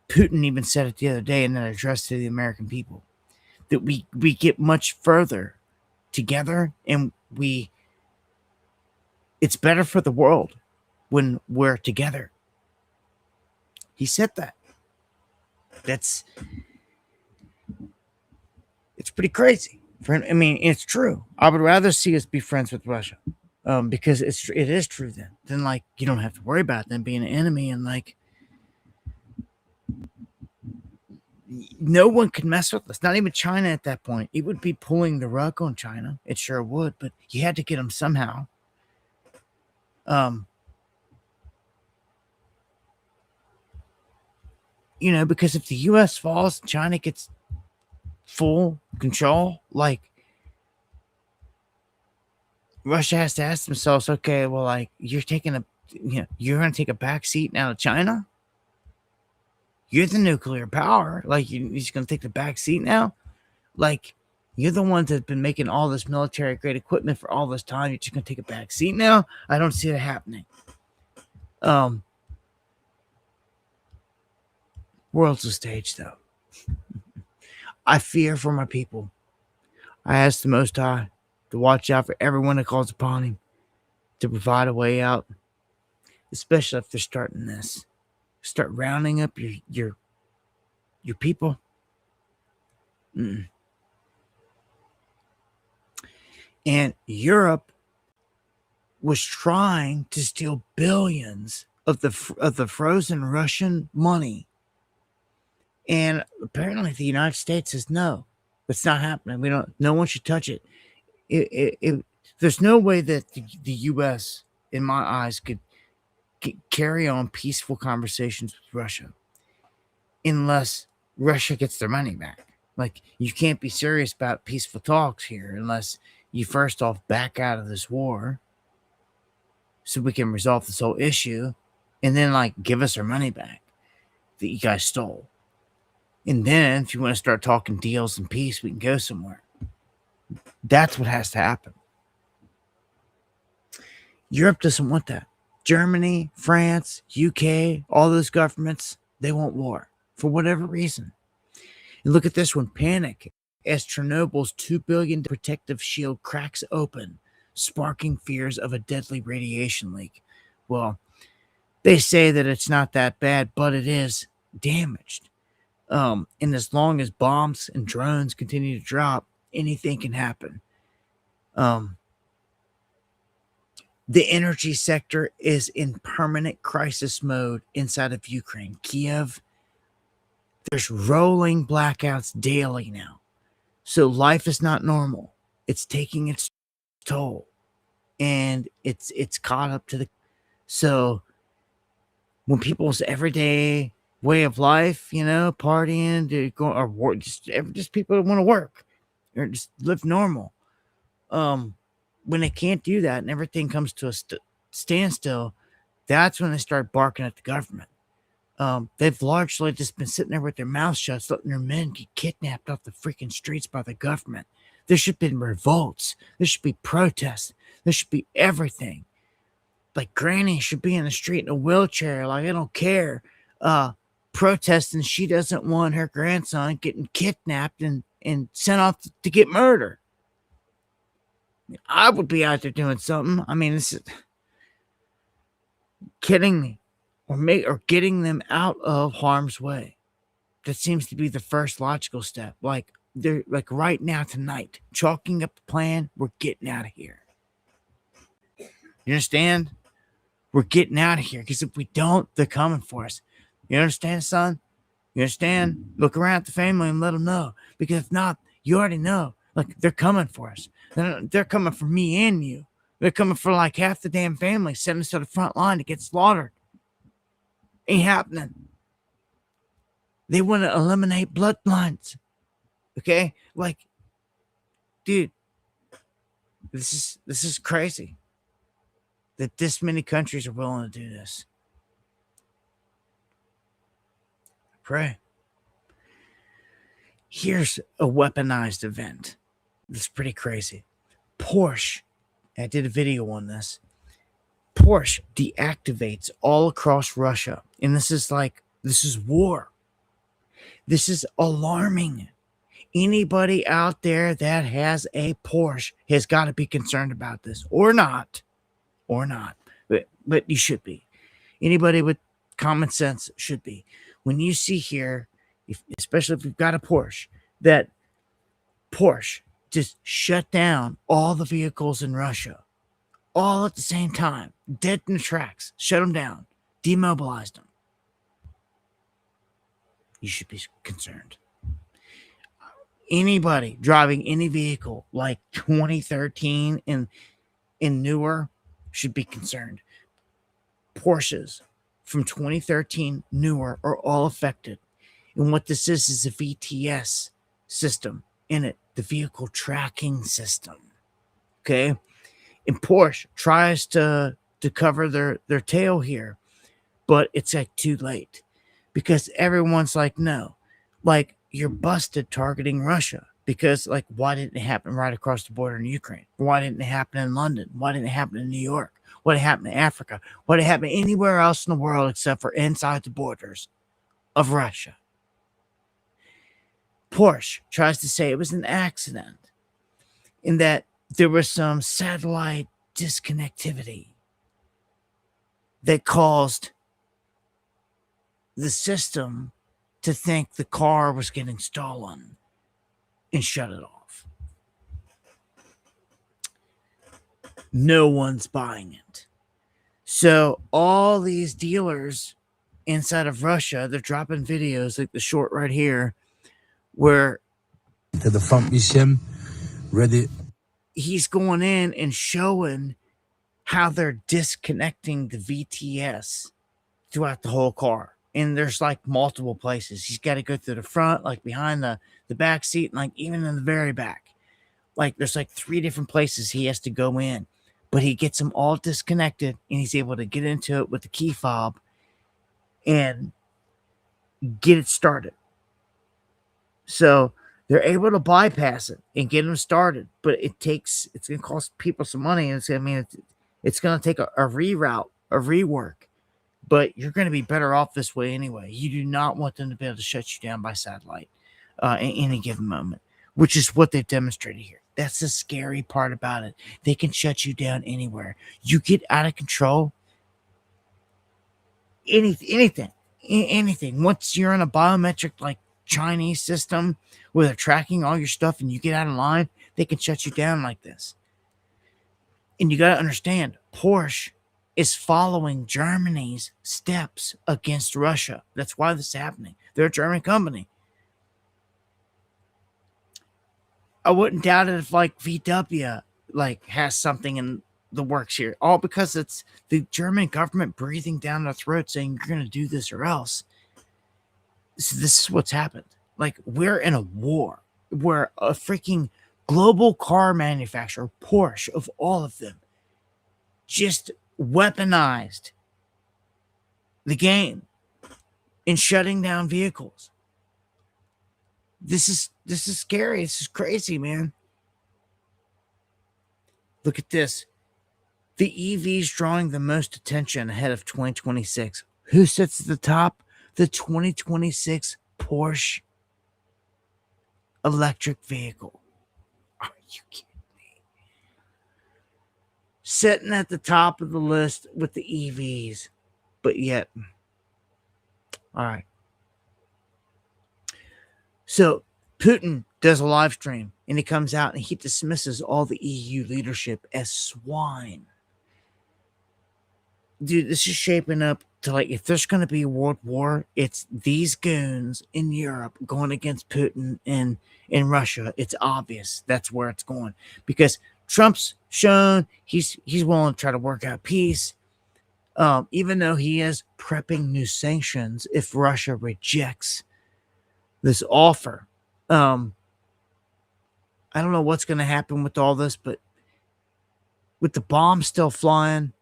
Putin even said it the other day in an address to the American people that we get much further together, and it's better for the world when we're together. He said that. It's pretty crazy. I mean, it's true. I would rather see us be friends with Russia, because it is true then like you don't have to worry about them being an enemy, and like no one could mess with us. Not even China at that point. It would be pulling the rug on China. It sure would, but you had to get them somehow. Because if the U.S. falls, China gets full control. Like, Russia has to ask themselves, okay, well, like, you're going to take a back seat now to China? You're the nuclear power. Like, you're just going to take the back seat now? Like, you're the ones that have been making all this military-grade equipment for all this time. You're just going to take a back seat now? I don't see it happening. World's a stage, though. I fear for my people. I ask the Most High to watch out for everyone that calls upon him, to provide a way out, especially if they're starting this. Start rounding up your people. And Europe was trying to steal billions of the frozen Russian money. And apparently the United States says, no, it's not happening. No one should touch it. There's no way that the U.S., in my eyes, could carry on peaceful conversations with Russia unless Russia gets their money back. Like, you can't be serious about peaceful talks here unless you first off back out of this war so we can resolve this whole issue, and then, like, give us our money back that you guys stole. And then if you want to start talking deals and peace, we can go somewhere. That's what has to happen. Europe doesn't want that. Germany, France, UK, all those governments, they want war for whatever reason. And look at this one, panic as Chernobyl's $2 billion protective shield cracks open, sparking fears of a deadly radiation leak. Well, they say that it's not that bad, but it is damaged. And as long as bombs and drones continue to drop, anything can happen. The energy sector is in permanent crisis mode inside of Ukraine. Kiev, there's rolling blackouts daily now. So life is not normal. It's taking its toll. And it's caught up to so when people's everyday way of life, partying, to go or work, just people want to work or just live normal. When they can't do that and everything comes to a standstill, that's when they start barking at the government. They've largely just been sitting there with their mouths shut, letting their men get kidnapped off the freaking streets by the government. There should be revolts. There should be protests. There should be everything. like Granny should be in the street in a wheelchair. Like, I don't care. Protesting she doesn't want her grandson getting kidnapped and sent off to get murdered. I would be out there doing something. I mean, this is kidding me. Or getting them out of harm's way. That seems to be the first logical step. Like, they're like right now, tonight, chalking up the plan. We're getting out of here. You understand? We're getting out of here, because if we don't, they're coming for us. You understand, son? You understand? Look around at the family and let them know. Because if not, you already know. Like, they're coming for us. They're coming for me and you. They're coming for like half the damn family, sending us to the front line to get slaughtered. Ain't happening. They want to eliminate bloodlines. Okay? Like, dude, this is crazy that this many countries are willing to do this. Pray. Here's a weaponized event. It's pretty crazy. Porsche, I did a video on this. Porsche deactivates all across Russia. And this is war. This is alarming. Anybody out there that has a Porsche has got to be concerned about this, or not. But you should be. Anybody with common sense should be. When you see here, especially if you've got a Porsche, that Porsche just shut down all the vehicles in Russia, all at the same time, dead in the tracks, shut them down, demobilized them. You should be concerned. Anybody driving any vehicle like 2013 and newer should be concerned. Porsches from 2013 newer are all affected. And what this is a VTS system in it, the vehicle tracking system. Okay? And Porsche tries to cover their tail here, but it's like too late, because everyone's like, no, like, you're busted targeting Russia, because like, why didn't it happen right across the border in Ukraine? Why didn't it happen in London? Why didn't it happen in New York? What happened in Africa? What happened anywhere else in the world except for inside the borders of Russia? Porsche tries to say it was an accident, in that there was some satellite disconnectivity that caused the system to think the car was getting stolen and shut it off. No one's buying it. So all these dealers inside of Russia, they're dropping videos like the short right here, where to the front museum, ready. He's going in and showing how they're disconnecting the VTS throughout the whole car. And there's like multiple places. He's got to go through the front, like behind the back seat, and like even in the very back. Like, there's like 3 different places he has to go in. But he gets them all disconnected, and he's able to get into it with the key fob and get it started. So they're able to bypass it and get them started, but it's going to cost people some money, and it's going to take a reroute, a rework, but you're going to be better off this way anyway. You do not want them to be able to shut you down by satellite at any given moment, which is what they've demonstrated here. That's the scary part about it. They can shut you down anywhere. You get out of control, anything. Once you're in a biometric, like, Chinese system where they're tracking all your stuff and you get out of line, they can shut you down like this. And you got to understand, Porsche is following Germany's steps against Russia. That's why this is happening. They're a German company. I wouldn't doubt it if like VW like has something in the works here, all because it's the German government breathing down their throat saying you're going to do this or else. So this is what's happened. Like, we're in a war where a freaking global car manufacturer, Porsche, of all of them, just weaponized the game in shutting down vehicles. This is scary. This is crazy, man. Look at this. The EVs drawing the most attention ahead of 2026. Who sits at the top? The 2026 Porsche electric vehicle. Are you kidding me? Sitting at the top of the list with the EVs. But yet, all right. So Putin does a live stream and he comes out and he dismisses all the EU leadership as swine. Dude, this is shaping up to like, if there's going to be a world war, it's these goons in Europe going against Putin and in Russia. It's obvious that's where it's going, because Trump's shown he's willing to try to work out peace, even though he is prepping new sanctions if Russia rejects this offer. I don't know what's going to happen with all this, but with the bombs still flying,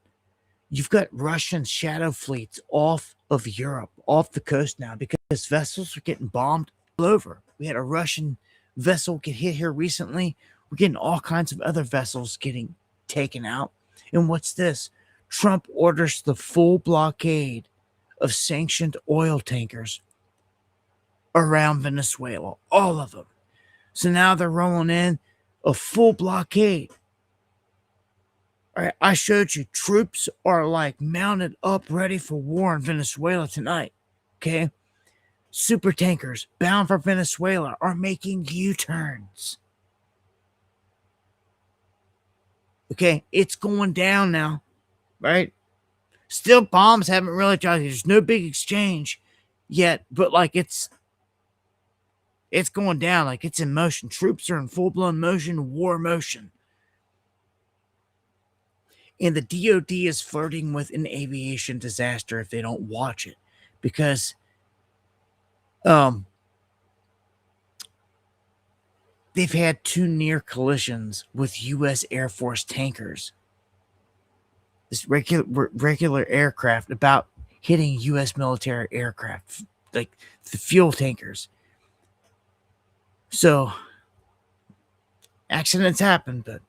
you've got Russian shadow fleets off of Europe, off the coast now, because vessels are getting bombed all over. We had a Russian vessel get hit here recently. We're getting all kinds of other vessels getting taken out. And what's this? Trump orders the full blockade of sanctioned oil tankers around Venezuela, all of them. So now they're rolling in a full blockade. All right, I showed you troops are like mounted up, ready for war in Venezuela tonight. Okay. Super tankers bound for Venezuela are making U-turns. Okay. It's going down now, right? Still, bombs haven't really tried. There's no big exchange yet, but like it's going down. Like it's in motion. Troops are in full-blown motion, war motion. And the DOD is flirting with an aviation disaster if they don't watch it, because they've had 2 near collisions with U.S. Air Force tankers. This regular aircraft about hitting U.S. military aircraft, like the fuel tankers. So accidents happen, but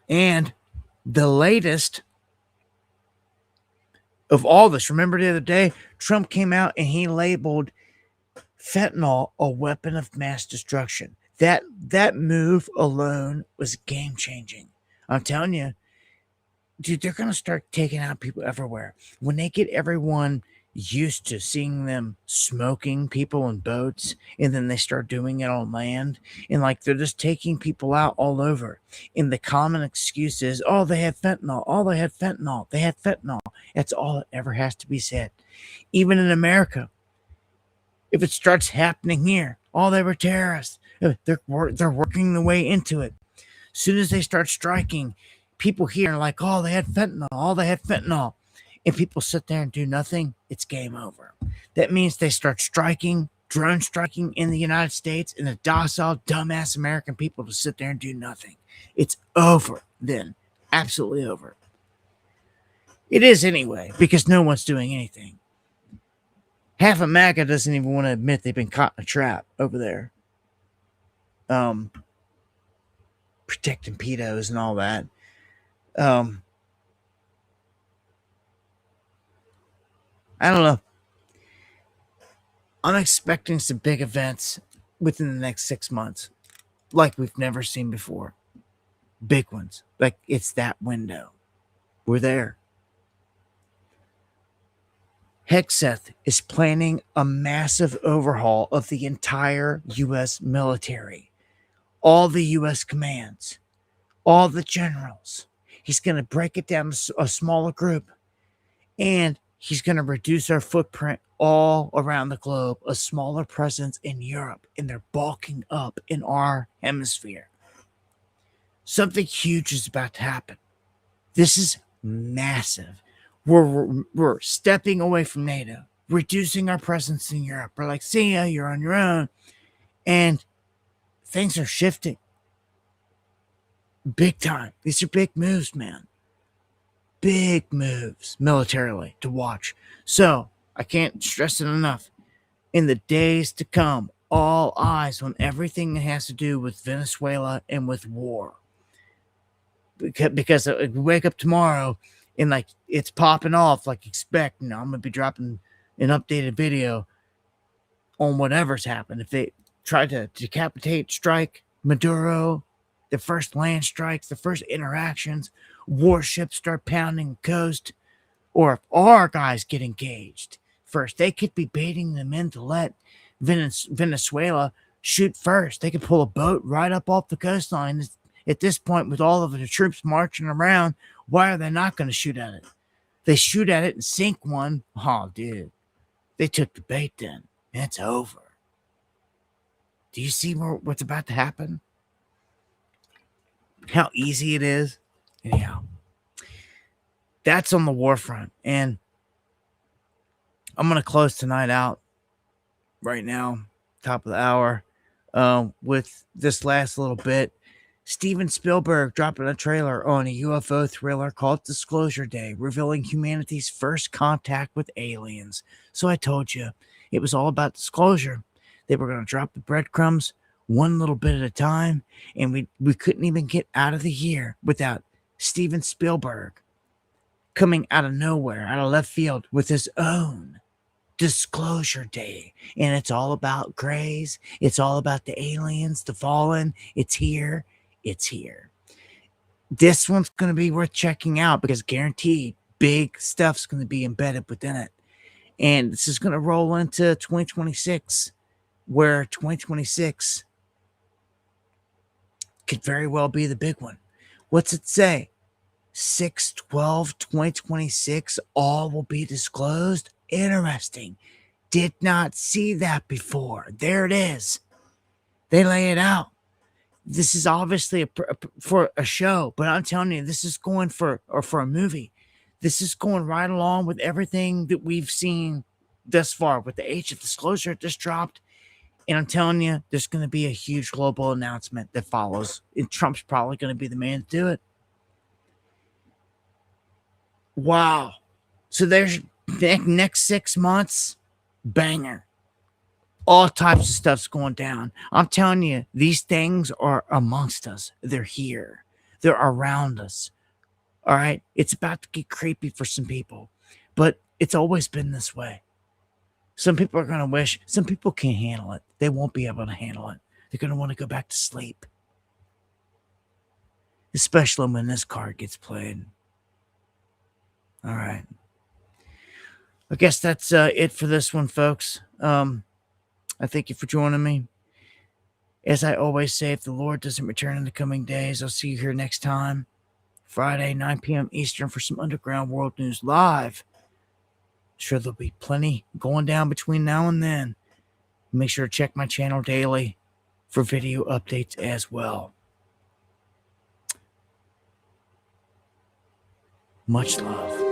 and the latest of all this, remember the other day, Trump came out and he labeled fentanyl a weapon of mass destruction. That move alone was game changing. I'm telling you, dude, they're going to start taking out people everywhere. When they get everyone used to seeing them smoking people in boats, and then they start doing it on land, and like they're just taking people out all over. And the common excuse is, oh, they had fentanyl. Oh, they had fentanyl. They had fentanyl. That's all that ever has to be said. Even in America, if it starts happening here, oh, they were terrorists. They're working the way into it. As soon as they start striking, people here are like, oh, they had fentanyl. Oh, they had fentanyl. And people sit there and do nothing, it's game over. That means they start striking, drone striking in the United States, and the docile, dumbass American people to sit there and do nothing. It's over then. Absolutely over. It is anyway, because no one's doing anything. Half of MAGA doesn't even want to admit they've been caught in a trap over there. Protecting pedos and all that. I don't know. I'm expecting some big events within the next 6 months, like we've never seen before. Big ones. Like it's that window. We're there. Hegseth is planning a massive overhaul of the entire U.S. military. All the U.S. commands. All the generals. He's going to break it down to a smaller group. And he's going to reduce our footprint all around the globe, a smaller presence in Europe, and they're bulking up in our hemisphere. Something huge is about to happen. This is massive. We're stepping away from NATO, reducing our presence in Europe. We're like, see ya, you're on your own. And things are shifting. Big time. These are big moves, man. Big moves militarily to watch. So I can't stress it enough. In the days to come, all eyes on everything that has to do with Venezuela and with war. because we wake up tomorrow and like it's popping off, like expect, I'm gonna be dropping an updated video on whatever's happened. If they try to decapitate, strike Maduro, the first land strikes, the first interactions, warships start pounding the coast, or if our guys get engaged first, they could be baiting them in to let Venezuela shoot first. They could pull a boat right up off the coastline. At this point, with all of the troops marching around, why are they not going to shoot at it? They shoot at it and sink one. Oh, dude, they took the bait then. It's over. Do you see what's about to happen? How easy it is? Anyhow, that's on the war front. And I'm going to close tonight out right now, top of the hour, with this last little bit. Steven Spielberg dropping a trailer on a UFO thriller called Disclosure Day, revealing humanity's first contact with aliens. So I told you, it was all about disclosure. They were going to drop the breadcrumbs one little bit at a time, and we couldn't even get out of the year without Steven Spielberg coming out of nowhere, out of left field, with his own Disclosure Day. And it's all about grays. It's all about the aliens, the fallen. It's here. It's here. This one's going to be worth checking out because guaranteed big stuff's going to be embedded within it. And this is going to roll into 2026, where 2026 could very well be the big one. What's it say? 6/12/2026, all will be disclosed. Interesting. Did not see that before. There it is. They lay it out. This is obviously for a show, but I'm telling you, this is going for a movie. This is going right along with everything that we've seen thus far with the age of disclosure that just dropped. And I'm telling you, there's going to be a huge global announcement that follows. And Trump's probably going to be the man to do it. Wow. So there's the next 6 months, banger. All types of stuff's going down. I'm telling you, these things are amongst us. They're here. They're around us. All right? It's about to get creepy for some people, but it's always been this way. Some people are going to wish. Some people can't handle it. They won't be able to handle it. They're going to want to go back to sleep. Especially when this card gets played. All right. I guess that's it for this one, folks. I thank you for joining me. As I always say, if the Lord doesn't return in the coming days, I'll see you here next time, Friday, 9 p.m. Eastern, for some Underground World News Live. Sure, there'll be plenty going down between now and then. Make sure to check my channel daily for video updates as well. Much love.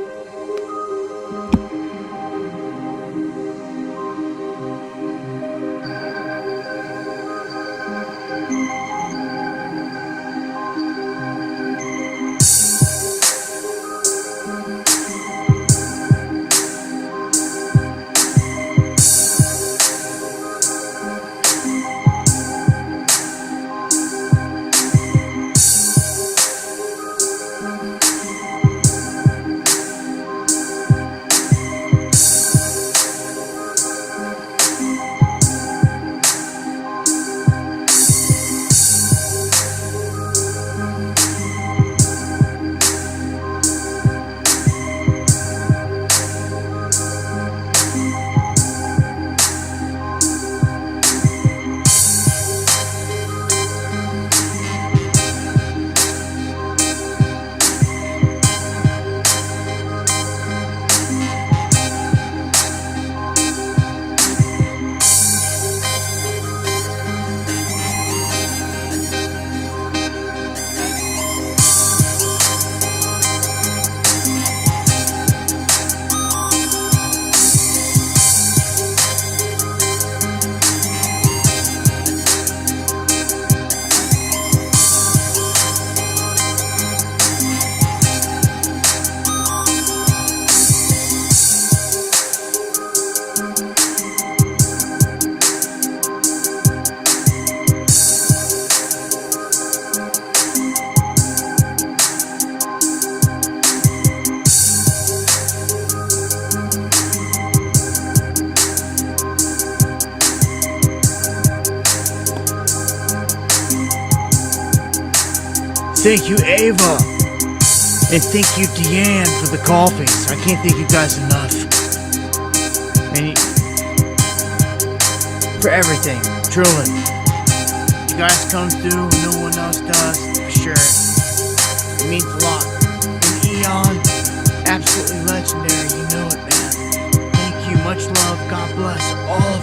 Thank you, Ava. And thank you, Deanne, for the coffees. I can't thank you guys enough. And for everything, truly. You guys come through, no one else does, for sure. It means a lot. And Eon, absolutely legendary, you know it, man. Thank you, much love, God bless all